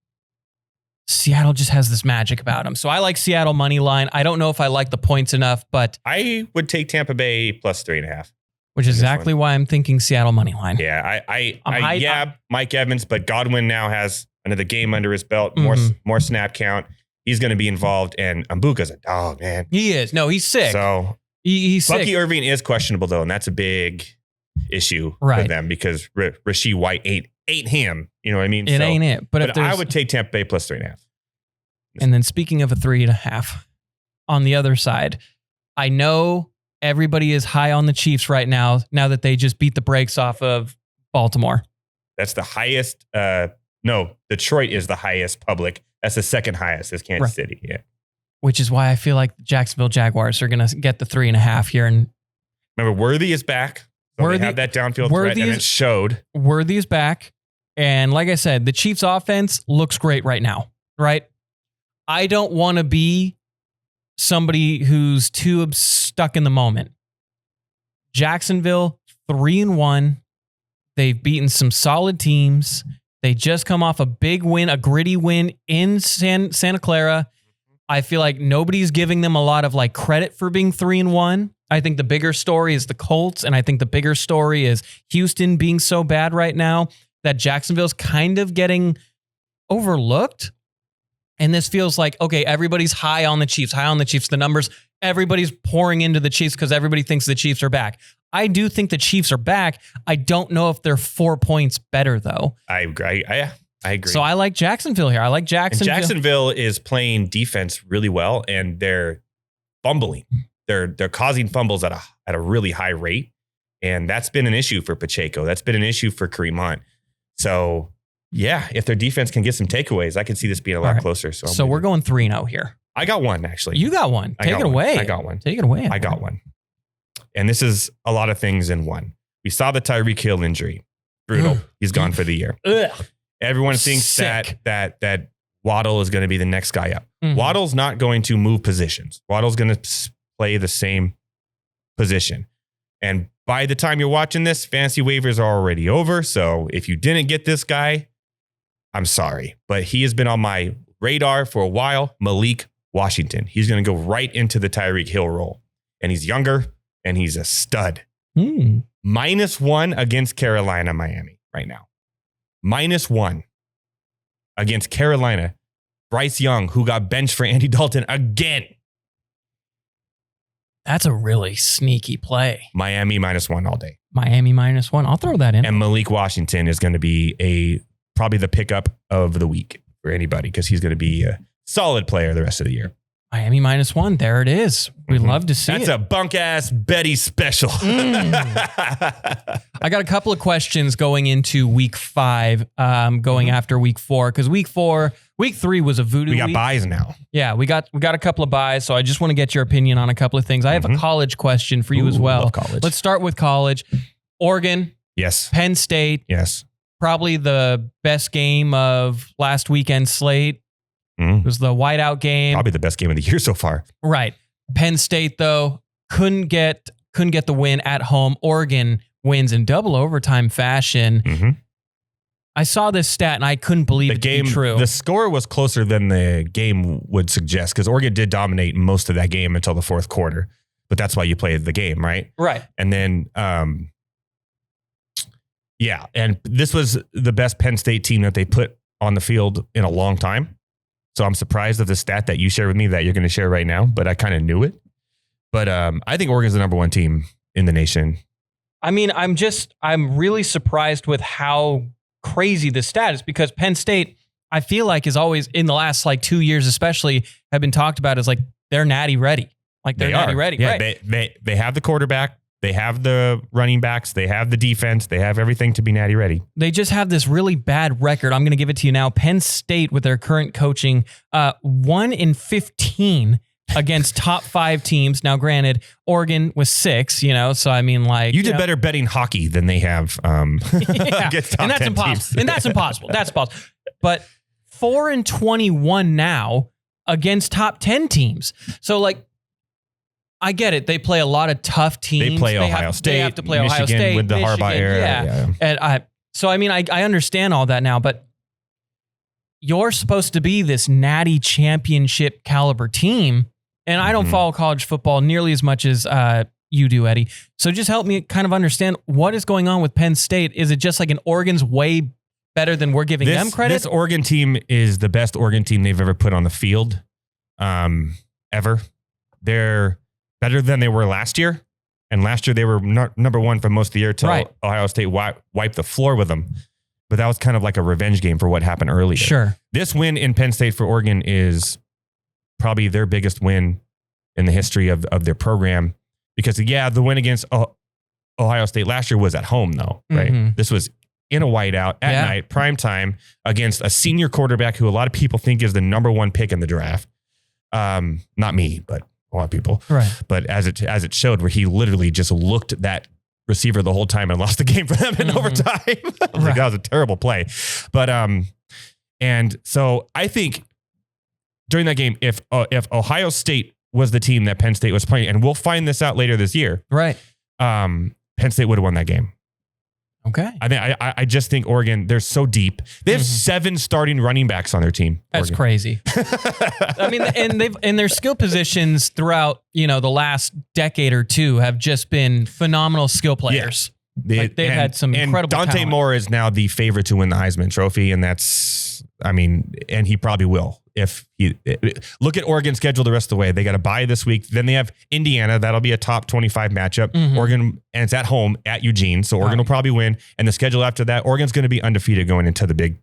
Seattle just has this magic about them. So I like Seattle money line. I don't know if I like the points enough, but I would take Tampa Bay plus 3.5. Which is exactly why I'm thinking Seattle money line. Yeah, Mike Evans, but Godwin now has another game under his belt, more snap count. He's going to be involved, and Mbuka's a dog, man. He is. No, he's sick. So he's Bucky sick. Irving is questionable, though, and that's a big issue for them because Rashee White ain't him. You know what I mean? It ain't it. But I would take Tampa Bay plus 3.5. And then speaking of a 3.5, on the other side, I know everybody is high on the Chiefs right now that they just beat the brakes off of Baltimore. That's the highest. No, Detroit is the highest public. That's the second highest is Kansas City. Yeah. Which is why I feel like the Jacksonville Jaguars are going to get the 3.5 here. And remember, Worthy is back. So they have that downfield threat, and it showed. Worthy is back. And like I said, the Chiefs offense looks great right now, right? I don't want to be somebody who's too stuck in the moment. Jacksonville, 3-1. They've beaten some solid teams. They just come off a big win, a gritty win in Santa Clara. I feel like nobody's giving them a lot of like credit for being 3-1. I think the bigger story is the Colts, and I think the bigger story is Houston being so bad right now that Jacksonville's kind of getting overlooked. And this feels like, okay, everybody's high on the Chiefs, the numbers, everybody's pouring into the Chiefs because everybody thinks the Chiefs are back. I do think the Chiefs are back. I don't know if they're 4 points better, though. I agree. I agree. So I like Jacksonville here. I like Jacksonville. And Jacksonville is playing defense really well, and they're fumbling. They're causing fumbles at a really high rate, and that's been an issue for Pacheco. That's been an issue for Kareem Hunt. So, yeah, if their defense can get some takeaways, I can see this being a lot closer. So we're going 3-0 here. I got one, actually. You got one. Take it away. I got one. Take it away. I got one. And this is a lot of things in one. We saw the Tyreek Hill injury. Brutal. He's gone for the year. Everyone thinks that Waddle is going to be the next guy up. Waddle's not going to move positions. Waddle's going to play the same position. And by the time you're watching this, fantasy waivers are already over. So if you didn't get this guy, I'm sorry. But he has been on my radar for a while. Malik Washington. He's going to go right into the Tyreek Hill role. And he's younger, and he's a stud. -1 against Carolina, Miami right now. -1 against Carolina. Bryce Young, who got benched for Andy Dalton again. That's a really sneaky play. Miami -1 all day. Miami -1. I'll throw that in. And Malik Washington is going to be probably the pickup of the week for anybody because he's going to be a solid player the rest of the year. Miami -1. There it is. We love to see That's a bunk ass Betty special. I got a couple of questions going into week 5, going after week 4, because week 3 was a voodoo We got week. buys now. Yeah, we got a couple of buys, so I just want to get your opinion on a couple of things. I have a college question for you as well. Love college. Let's start with college. Oregon, Yes. Penn State, Yes. probably the best game of last weekend's slate. It was the whiteout game. Probably the best game of the year so far. Right. Penn State, though, couldn't get the win at home. Oregon wins in double overtime fashion. I saw this stat and I couldn't believe it to be true. The score was closer than the game would suggest because Oregon did dominate most of that game until the fourth quarter. But that's why you play the game, right? Right. And then, and this was the best Penn State team that they put on the field in a long time. So I'm surprised of the stat that you shared with me that you're going to share right now, but I kind of knew it. But I think Oregon's the number 1 team in the nation. I mean, I'm really surprised with how crazy the stat is because Penn State, I feel like is always in the last like 2 years, especially have been talked about as like they're natty ready. Like they're natty ready. Yeah, right. They have the quarterback. They have the running backs. They have the defense. They have everything to be natty ready. They just have this really bad record. I'm going to give it to you now. Penn State with their current coaching, 1-15 against top 5 teams. Now, granted, Oregon was 6, so I mean, like you did better betting hockey than they have against top and that's 10 impossible. teams. And that's impossible. That's possible. But 4-21 now against top 10 teams. So like, I get it. They play a lot of tough teams. They play Ohio State. They have to play Michigan Ohio State with the Harbaugh era. Yeah. And so I mean, I understand all that now, but you're supposed to be this natty championship caliber team. And I don't follow college football nearly as much as you do, Eddie. So just help me kind of understand what is going on with Penn State. Is it just like an Oregon's way better than we're giving them credit? This Oregon team is the best Oregon team they've ever put on the field, ever. They're better than they were last year. And last year they were number one for most of the year till Ohio State wiped the floor with them. But that was kind of like a revenge game for what happened earlier. Sure. This win in Penn State for Oregon is probably their biggest win in the history of their program. Because, the win against Ohio State last year was at home, though, right? This was in a whiteout at night, prime time, against a senior quarterback who a lot of people think is the number one pick in the draft. Not me, but a lot of people. Right. But as it showed, where he literally just looked at that receiver the whole time and lost the game for them in overtime. Like, that was a terrible play. But and so I think during that game, if Ohio State was the team that Penn State was playing, and we'll find this out later this year, right? Penn State would have won that game. Okay. I just think Oregon, they're so deep. They have 7 starting running backs on their team. That's crazy. I mean, and their skill positions throughout, the last decade or two have just been phenomenal skill players. Yeah. They've had some incredible Dante talent. Moore is now the favorite to win the Heisman Trophy, and and he probably will. Look at Oregon's schedule the rest of the way. They got a bye this week. Then they have Indiana. That'll be a top 25 matchup. Oregon, and it's at home at Eugene. So Oregon will probably win. And the schedule after that, Oregon's going to be undefeated going into the Big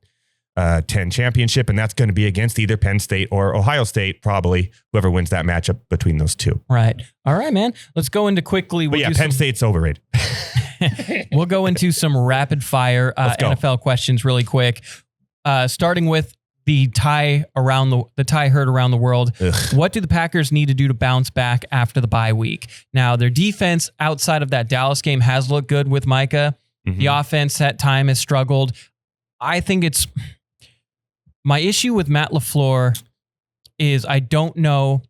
10 championship. And that's going to be against either Penn State or Ohio State, probably whoever wins that matchup between those two. Right. All right, man. Let's go into quickly. Penn State's overrated. We'll go into some rapid fire NFL questions really quick. Starting with the tie herd around the world. Ugh. What do the Packers need to do to bounce back after the bye week? Now, their defense outside of that Dallas game has looked good with Micah. The offense at time has struggled. I think it's my issue with Matt LaFleur is I don't know.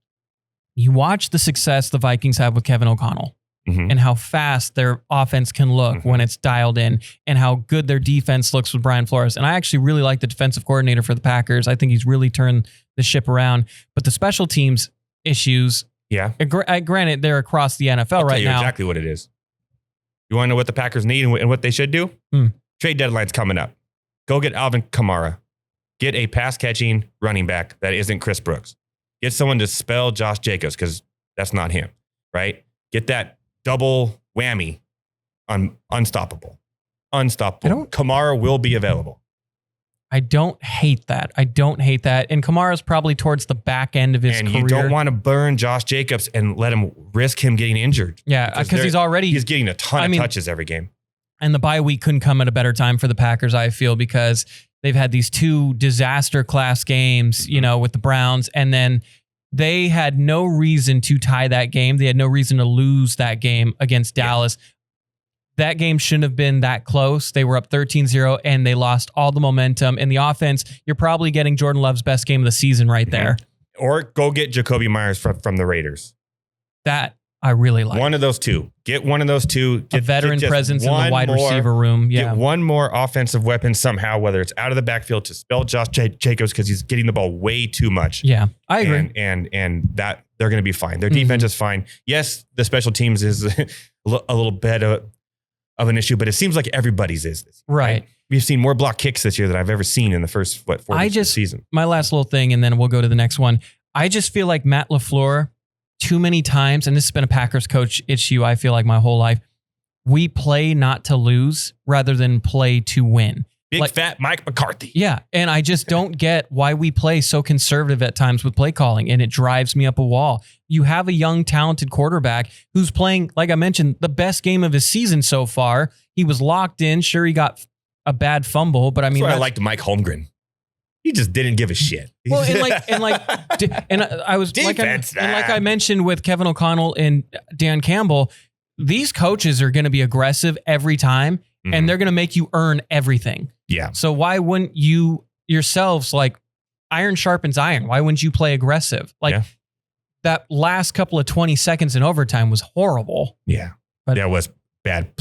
You watch the success the Vikings have with Kevin O'Connell. And how fast their offense can look when it's dialed in, and how good their defense looks with Brian Flores. And I actually really like the defensive coordinator for the Packers. I think he's really turned the ship around. But the special teams issues, granted, they're across the NFL I'll tell you now. Exactly what it is. You want to know what the Packers need and what they should do? Trade deadline's coming up. Go get Alvin Kamara. Get a pass-catching running back that isn't Chris Brooks. Get someone to spell Josh Jacobs, because that's not him, right? Get that double whammy on unstoppable. Kamara will be available. I don't hate that. And Kamara's probably towards the back end of his career. And you don't want to burn Josh Jacobs and let him risk him getting injured. Yeah, because he's getting a ton of touches every game. And the bye week couldn't come at a better time for the Packers, I feel, because they've had these 2 disaster class games, with the Browns, and then they had no reason to tie that game. They had no reason to lose that game against Dallas. That game shouldn't have been that close. They were up 13-0, and they lost all the momentum. In the offense, you're probably getting Jordan Love's best game of the season right there. Or go get Jacoby Myers from the Raiders. That I really like. One of those two. Get one of those two. Get, a veteran presence in the wide receiver room. Yeah. Get one more offensive weapon somehow, whether it's out of the backfield to spell Josh Jacobs because he's getting the ball way too much. Yeah, I agree. And that they're going to be fine. Their defense is fine. Yes, the special teams is a little bit of an issue, but it seems like everybody's is. Right. We've seen more block kicks this year than I've ever seen in the first 4 weeks of the season. My last little thing, and then we'll go to the next one. I just feel like Matt LaFleur, too many times, and this has been a Packers coach issue, I feel like my whole life, we play not to lose rather than play to win. Big fat Mike McCarthy. Yeah, and I just don't get why we play so conservative at times with play calling, and it drives me up a wall. You have a young, talented quarterback who's playing, like I mentioned, the best game of his season so far. He was locked in. Sure, he got a bad fumble, but I mean, I liked Mike Holmgren. He just didn't give a shit. Well, I was defense, like I mentioned with Kevin O'Connell and Dan Campbell, these coaches are going to be aggressive every time, and they're going to make you earn everything. Yeah. So why wouldn't you yourselves, like, iron sharpens iron? Why wouldn't you play aggressive? That last couple of 20 seconds in overtime was horrible. Yeah. But it was bad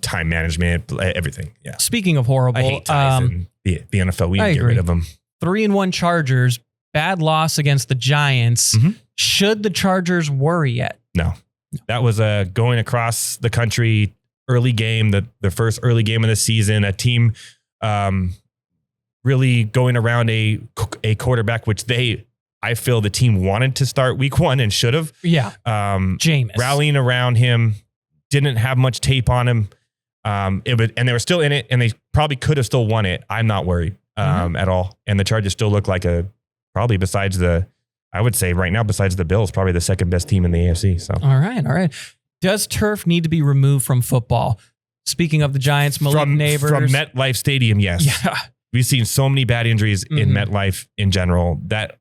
time management, everything. Yeah. Speaking of horrible, I hate ties in the NFL. We need to get rid of them. 3-1 Chargers, bad loss against the Giants. Mm-hmm. Should the Chargers worry yet? No. That was a going across the country early game, the first early game of the season, a team really going around a quarterback, which I feel the team wanted to start week 1 and should have. Yeah. Jameis. Rallying around him, didn't have much tape on him. And they were still in it, and they probably could have still won it. I'm not worried at all. And the Chargers still look like probably I would say right now, besides the Bills, probably the second best team in the AFC. So all right. Does turf need to be removed from football? Speaking of the Giants, Malik Neighbors. From MetLife Stadium, yes. Yeah. We've seen so many bad injuries in MetLife in general. That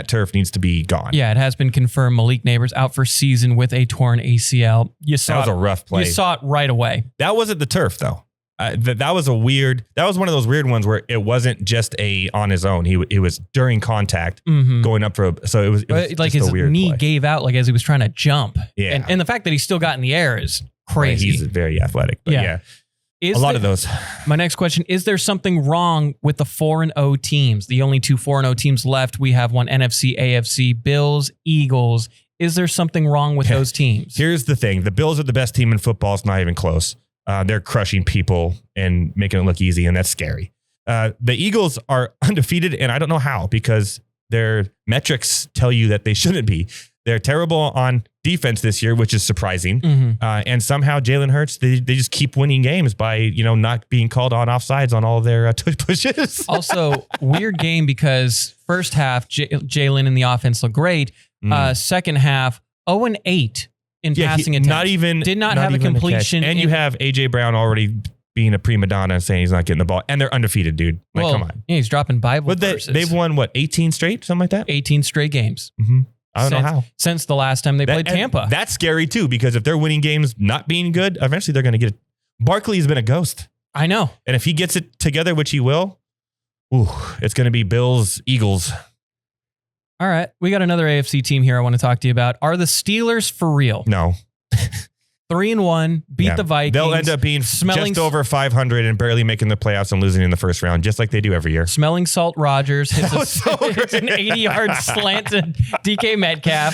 turf needs to be gone. Yeah, it has been confirmed. Malik Neighbors out for season with a torn ACL. That was a rough play. You saw it right away. That wasn't the turf, though. That was one of those weird ones where it wasn't just on his own. It was during contact going up so it was like his knee gave out like as he was trying to jump. Yeah. And the fact that he still got in the air is crazy. He's very athletic, but yeah. A lot of those. My next question, is there something wrong with the 4-0 teams? The only 2 4-0 teams left. We have one NFC, AFC, Bills, Eagles. Is there something wrong with those teams? Here's the thing. The Bills are the best team in football. It's not even close. They're crushing people and making it look easy, and that's scary. The Eagles are undefeated, and I don't know how, because their metrics tell you that they shouldn't be. They're terrible on defense this year, which is surprising. And somehow Jalen Hurts, they just keep winning games by, not being called on offsides on all of their pushes. Also, weird game because first half, Jalen and the offense look great. Second half, 0-8 in passing attempts. Did not have a completion. And you have A.J. Brown already being a prima donna and saying he's not getting the ball. And they're undefeated, dude. Come on. Yeah, he's dropping Bible verses. They've won, 18 straight? Something like that? 18 straight games. I don't know how. Since the last time they played Tampa. That's scary, too, because if they're winning games not being good, eventually they're going to get it. Barkley's been a ghost. I know. And if he gets it together, which he will, it's going to be Bills, Eagles. All right. We got another AFC team here I want to talk to you about. Are the Steelers for real? No. 3-1, beat the Vikings. They'll end up being just over 500 and barely making the playoffs and losing in the first round, just like they do every year. Smelling Salt Rogers hits an 80-yard slant to DK Metcalf.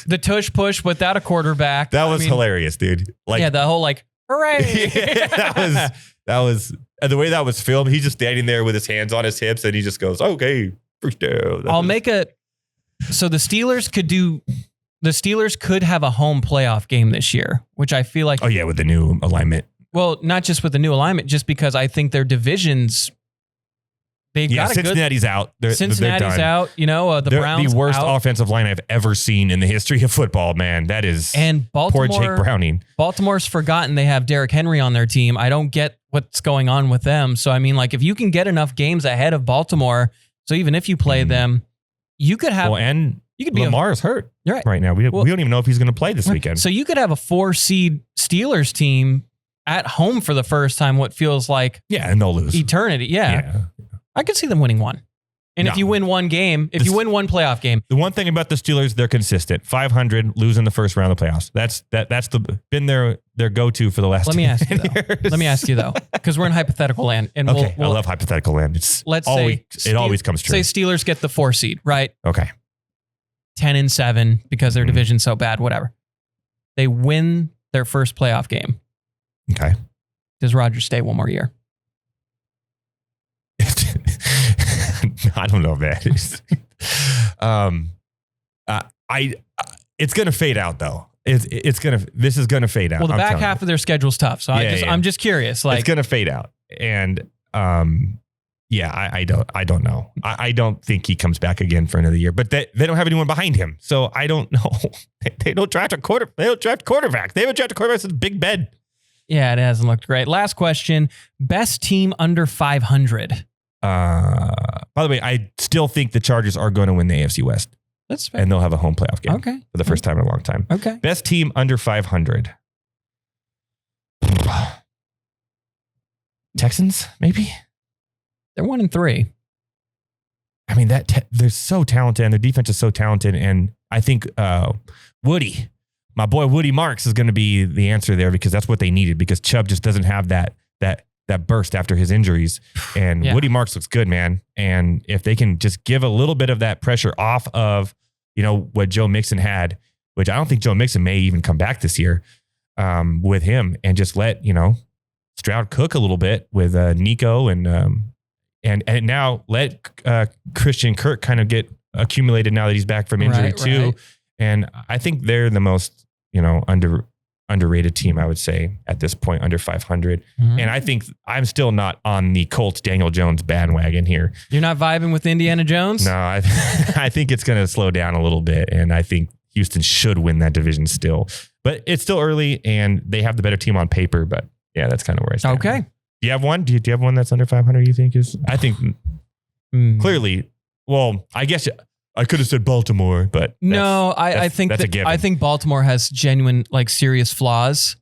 The tush push without a quarterback. That was hilarious, dude. The whole hooray. that was the way that was filmed. He's just standing there with his hands on his hips and he just goes, okay, first down. So the Steelers could have a home playoff game this year, which I feel like... Oh, yeah, with the new alignment. Well, not just with the new alignment, just because I think their divisions... Cincinnati's out. Cincinnati's out. The Browns the worst out. Offensive line I've ever seen in the history of football, man. That is... And Baltimore, poor Jake Browning. Baltimore's forgotten they have Derrick Henry on their team. I don't get what's going on with them. So, if you can get enough games ahead of Baltimore, so even if you play them, you could have... Lamar's hurt right now. We don't even know if he's going to play this weekend. So you could have a 4-seed Steelers team at home for the first time, what feels like and they'll lose eternity. Yeah. I could see them winning one. And if you win one game, you win one playoff game. The one thing about the Steelers, they're consistent. 500, lose in the first round of the playoffs. That's been their go-to for the last years. Let me ask you though, because we're in hypothetical land. And I love hypothetical land. It always comes true. Say Steelers get the 4 seed, right? Okay. 10-7 because their division's so bad, whatever. They win their first playoff game. Okay. Does Rodgers stay one more year? I don't know, man. It's gonna fade out though. This is gonna fade out. Well, the back half of their schedule's tough, so I'm just curious. It's gonna fade out, and I don't know. I don't think he comes back again for another year. But they don't have anyone behind him, so I don't know. They don't draft a quarterback. They haven't drafted a quarterback since Big Ben. Yeah, it hasn't looked great. Last question: best team under 500. By the way, I still think the Chargers are going to win the AFC West. That's fair. And they'll have a home playoff game. Okay. For the first time in a long time. Okay. Best team under 500. Texans, maybe? They're 1-3. I mean, they're so talented and their defense is so talented. And I think Woody, my boy Woody Marks, is going to be the answer there because that's what they needed, because Chubb just doesn't have that that burst after his injuries. And Woody Marks looks good, man. And if they can just give a little bit of that pressure off of, what Joe Mixon had, which I don't think Joe Mixon may even come back this year with him, and just let, Stroud cook a little bit with Nico and now let Christian Kirk kind of get accumulated now that he's back from injury too. Right. And I think they're the most, underrated team, I would say, at this point, under 500. Mm-hmm. And I think I'm still not on the Colts Daniel Jones bandwagon here. You're not vibing with Indiana Jones? No, I think it's going to slow down a little bit. And I think Houston should win that division still. But it's still early and they have the better team on paper. But yeah, that's kind of where I stand. Okay. Do you have one? Do you have one that's under 500 you think is? I think clearly, well, I guess I could have said Baltimore, but no, I think that's a given. I think Baltimore has genuine, serious flaws.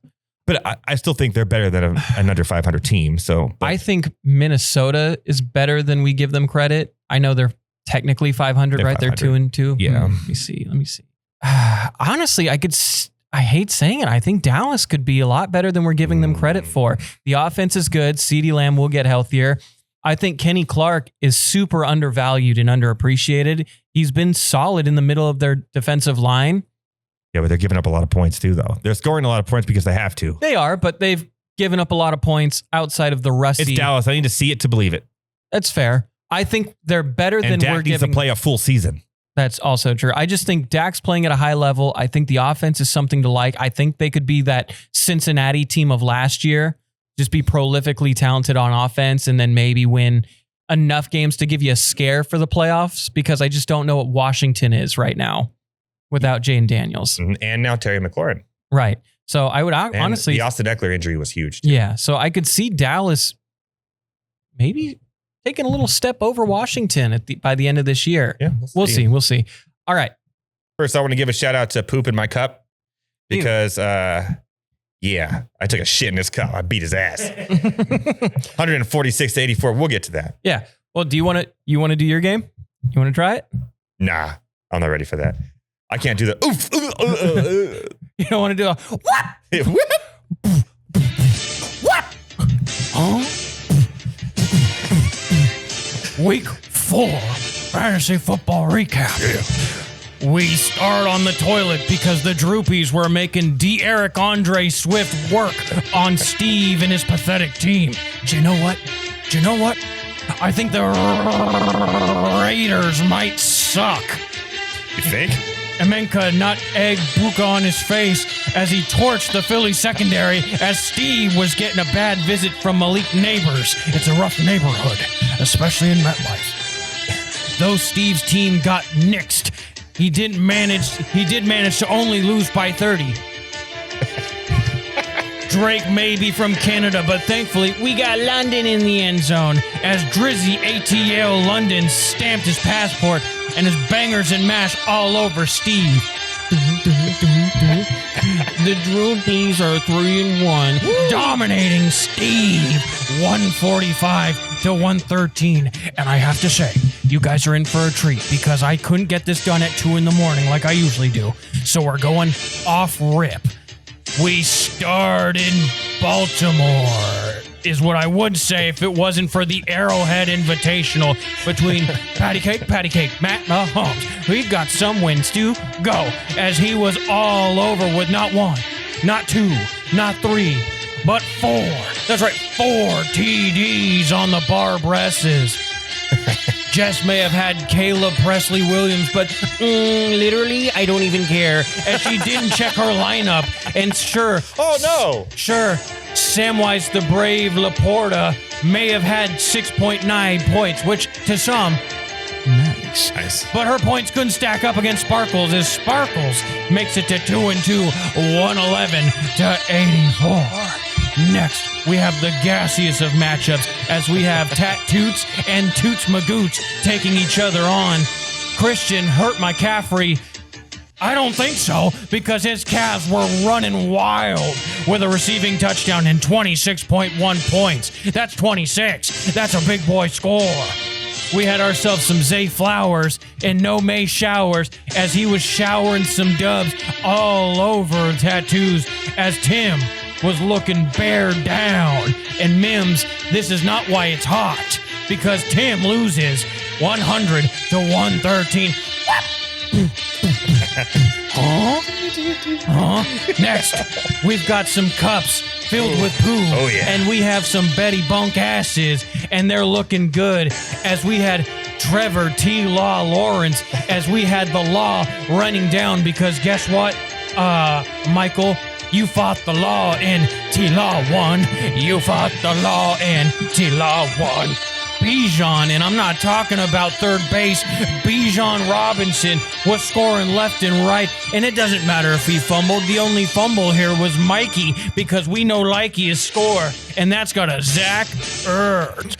But I still think they're better than an under 500 team. So I think Minnesota is better than we give them credit. I know they're technically 500, right? 500. They're 2-2. Yeah. Let me see. Honestly, I hate saying it. I think Dallas could be a lot better than we're giving them credit for. The offense is good. CeeDee Lamb will get healthier. I think Kenny Clark is super undervalued and underappreciated. He's been solid in the middle of their defensive line. Yeah, but they're giving up a lot of points too, though. They're scoring a lot of points because they have to. They are, but they've given up a lot of points outside of the rusty. It's Dallas. I need to see it to believe it. That's fair. I think they're better than Dak we're giving. Needs to play a full season. That's also true. I just think Dak's playing at a high level. I think the offense is something to like. I think they could be that Cincinnati team of last year. Just be prolifically talented on offense and then maybe win enough games to give you a scare for the playoffs, because I just don't know what Washington is right now without Jane Daniels. And now Terry McLaurin. Right. So I would honestly... The Austin Eckler injury was huge, too. Yeah. So I could see Dallas maybe taking a little step over Washington by the end of this year. Yeah, we'll see. We'll see. All right. First, I want to give a shout out to Poop in My Cup because... yeah, I took a shit in his cup. I beat his ass. 146-84. We'll get to that. Yeah. Well, do you want to do your game? You want to try it? Nah, I'm not ready for that. I can't do the oof. You don't want to do a what? What? Huh? Week 4 fantasy football recap. Yeah. We start on the toilet because the Droopies were making Eric Andre Swift work on Steve and his pathetic team. Do you know what? I think the Raiders might suck. You think? Emenka nut egg buka on his face as he torched the Philly secondary as Steve was getting a bad visit from Malik Neighbors. It's a rough neighborhood, especially in MetLife. Though Steve's team got nixed, he did manage to only lose by 30. Drake may be from Canada, but thankfully we got London in the end zone as Drizzy ATL London stamped his passport and his bangers and mash all over Steve. The Droopies are 3-1, dominating Steve 145-113. And I have to say, you guys are in for a treat because I couldn't get this done at 2 a.m. like I usually do. So we're going off rip. We start in Baltimore, is what I would say if it wasn't for the Arrowhead Invitational between Patty Cake, Matt Mahomes. We've got some wins to go, as he was all over with not 1, not 2, not 3, but 4. That's right, 4 TDs on the Barbresses. Jess may have had Caleb Presley Williams, but literally, I don't even care, as she didn't check her lineup. And sure, Samwise the Brave Laporta may have had 6.9 points, which to some, nice. But her points couldn't stack up against Sparkles, as Sparkles makes it to 2-2, 111-84. Next, we have the gassiest of matchups as we have Tat Toots and Toots Magoots taking each other on. Christian hurt McCaffrey. I don't think so, because his Cavs were running wild with a receiving touchdown and 26.1 points. That's 26. That's a big boy score. We had ourselves some Zay Flowers and no May Showers as he was showering some dubs all over Tattoos as Tim was looking bear down. And Mims, this is not why it's hot, because Tim loses 100 to 113. Next, we've got some cups filled with poo. Oh, yeah. And we have some Betty Bunk asses, and they're looking good. As we had Trevor T. Law Lawrence, as we had the law running down, because guess what, Michael? You fought the law and T-Law won. You fought the law and T-Law won. Bijan, and I'm not talking about third base, Bijan Robinson was scoring left and right, and it doesn't matter if he fumbled. The only fumble here was Mikey, because we know Likey is score, and that's got a Zach Ertz.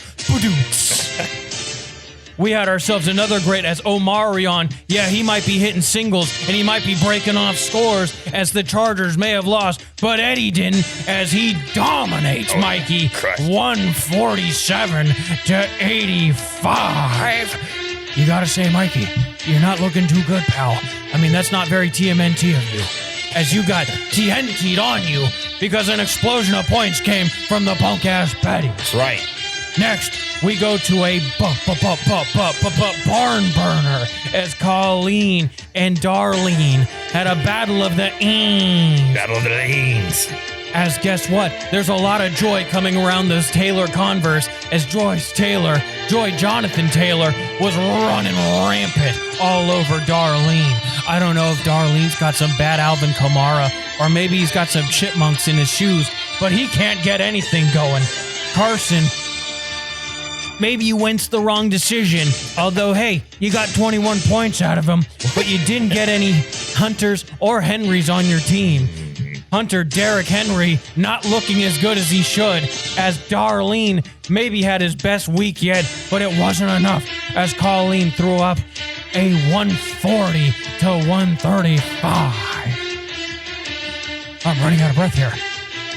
We had ourselves another great as Omarion. Yeah, he might be hitting singles, and he might be breaking off scores as the Chargers may have lost, but Eddie didn't, as he dominates Mikey 147 to 85. You gotta say, Mikey, you're not looking too good, pal. I mean, that's not very TMNT of you, as you got TNT'd on you because an explosion of points came from the punk-ass Betties. That's right. Next, we go to a barn burner as Colleen and Darlene had a battle of the eens. Battle of the lanes. As guess what? There's a lot of joy coming around this Taylor Converse as Joy Jonathan Taylor was running rampant all over Darlene. I don't know if Darlene's got some bad Alvin Kamara or maybe he's got some chipmunks in his shoes, but he can't get anything going. Carson, maybe you went the wrong decision, although, hey, you got 21 points out of him, but you didn't get any Hunters or Henrys on your team. Hunter Derrick Henry not looking as good as he should, as Darlene maybe had his best week yet, but it wasn't enough, as Colleen threw up a 140 to 135. I'm running out of breath here.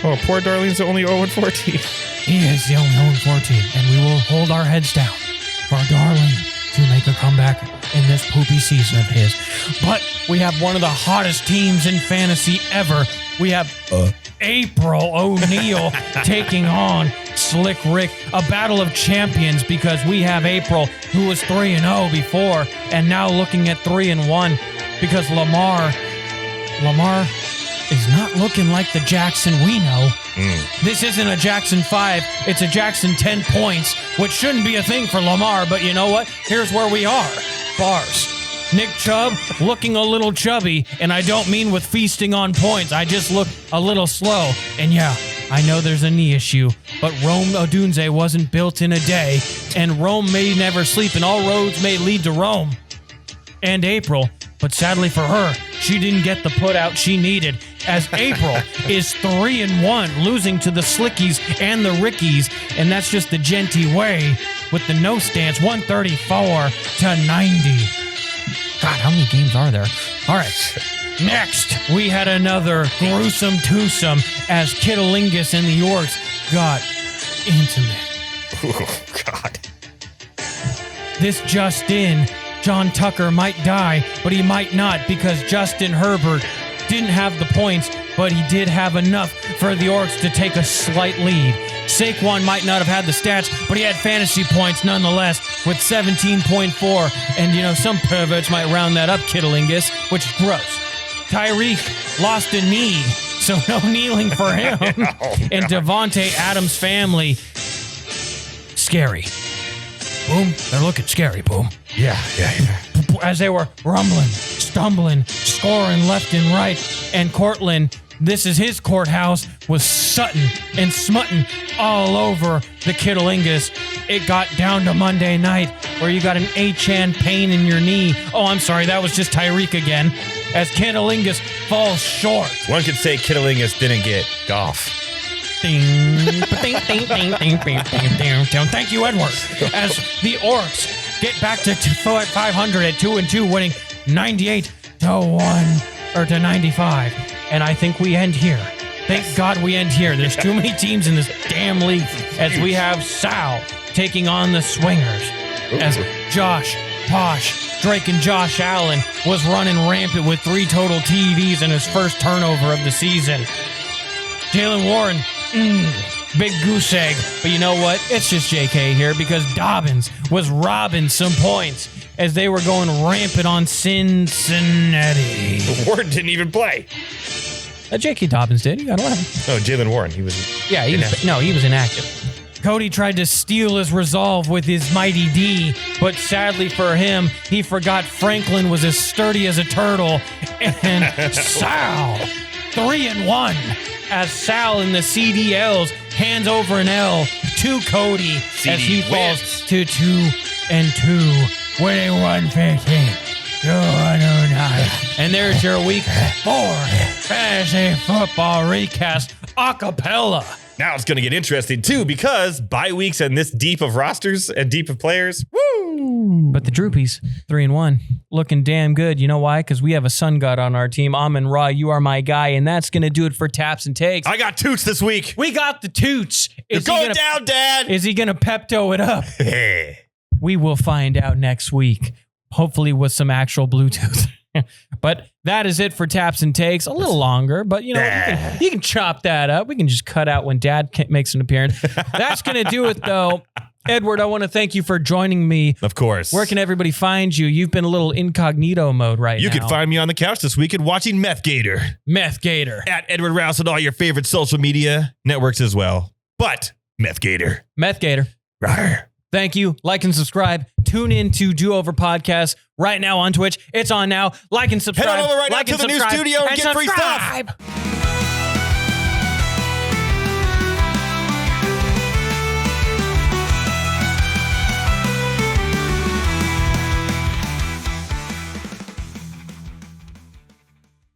Oh, poor Darlene's only 0-14. He is the only 0-14, and we will hold our heads down for Darlene to make a comeback in this poopy season of his. But we have one of the hottest teams in fantasy ever. We have April O'Neil taking on Slick Rick, a battle of champions, because we have April, who was 3-0 before, and now looking at 3-1, because Lamar is not looking like the Jackson we know. This isn't a Jackson 5, it's a Jackson 10 points, which shouldn't be a thing for Lamar, but you know what? Here's where we are. Bars. Nick Chubb looking a little chubby, and I don't mean with feasting on points. I just look a little slow. And yeah, I know there's a knee issue, but Rome Odunze wasn't built in a day, and Rome may never sleep, and all roads may lead to Rome. And April, but sadly for her, she didn't get the put out she needed, as April is 3-1, losing to the Slickies and the Rickies, and that's just the Genty way with the no stance, 134 to 90. God, how many games are there? All right. Next, we had another gruesome twosome as Kittalingus and the Orcs got intimate. Oh, God. This just in, John Tucker might die, but he might not, because Justin Herbert didn't have the points, but he did have enough for the Orcs to take a slight lead. Saquon might not have had the stats, but he had fantasy points nonetheless with 17.4. And, you know, some perverts might round that up, Kittalingus, which is gross. Tyreek lost a knee, so no kneeling for him. And Devontae Adams' family, scary. Boom, they're looking scary, boom. Yeah. As they were rumbling, stumbling, scoring left and right. And Cortland, this is his courthouse, was Sutton and smutting all over the Kittalingus. It got down to Monday night where you got an Achan pain in your knee. Oh, I'm sorry, that was just Tyreek again. As Kittalingus falls short. One could say Kittalingus didn't get golf. Ding, ding, ding, ding, ding, ding, ding, ding. Thank you, Edward. As the Orcs get back to 500 at 2-2, winning 98 to 95. And I think we end here. Thank God we end here. There's too many teams in this damn league, as we have Sal taking on the Swingers. As Josh, Posh, Drake, and Josh Allen was running rampant with 3 total TVs in his first turnover of the season. Jalen Warren, big goose egg. But you know what? It's just JK here because Dobbins was robbing some points as they were going rampant on Cincinnati. Warren didn't even play. J.K. Dobbins did. He got 11. Oh, Jalen Warren. He was. Yeah, he was inactive. Cody tried to steal hhis resolve with his mighty D, but sadly for him, he forgot Franklin was as sturdy as a turtle. And Sal, 3-1, as Sal in the CDLs hands over an L to Cody as he falls to 2-2, winning 115. And there's your week 4 fantasy football recast acapella. Now it's going to get interesting too because bye weeks and this deep of rosters and deep of players. Woo! But the Droopies, 3-1, looking damn good. You know why? Because we have a sun god on our team. Amon Ra, you are my guy, and that's going to do it for Taps and Takes. I got Toots this week. We got the Toots. You're going down, Dad. Is he going to Pepto it up? We will find out next week. Hopefully with some actual Bluetooth. But that is it for Taps and Takes. A little longer, but you can chop that up. We can just cut out when Dad makes an appearance. That's going to do it, though. Edward, I want to thank you for joining me. Of course. Where can everybody find you? You've been a little incognito mode now. You can find me on the couch this weekend watching Meth Gator. Meth Gator. At Edward Rouse and all your favorite social media networks as well. But Meth Gator. Meth Gator. Rawr. Thank you. Like and subscribe. Tune in to Do Over Podcast right now on Twitch. It's on now. Like and subscribe. Head on over right now to the new studio and get free stuff.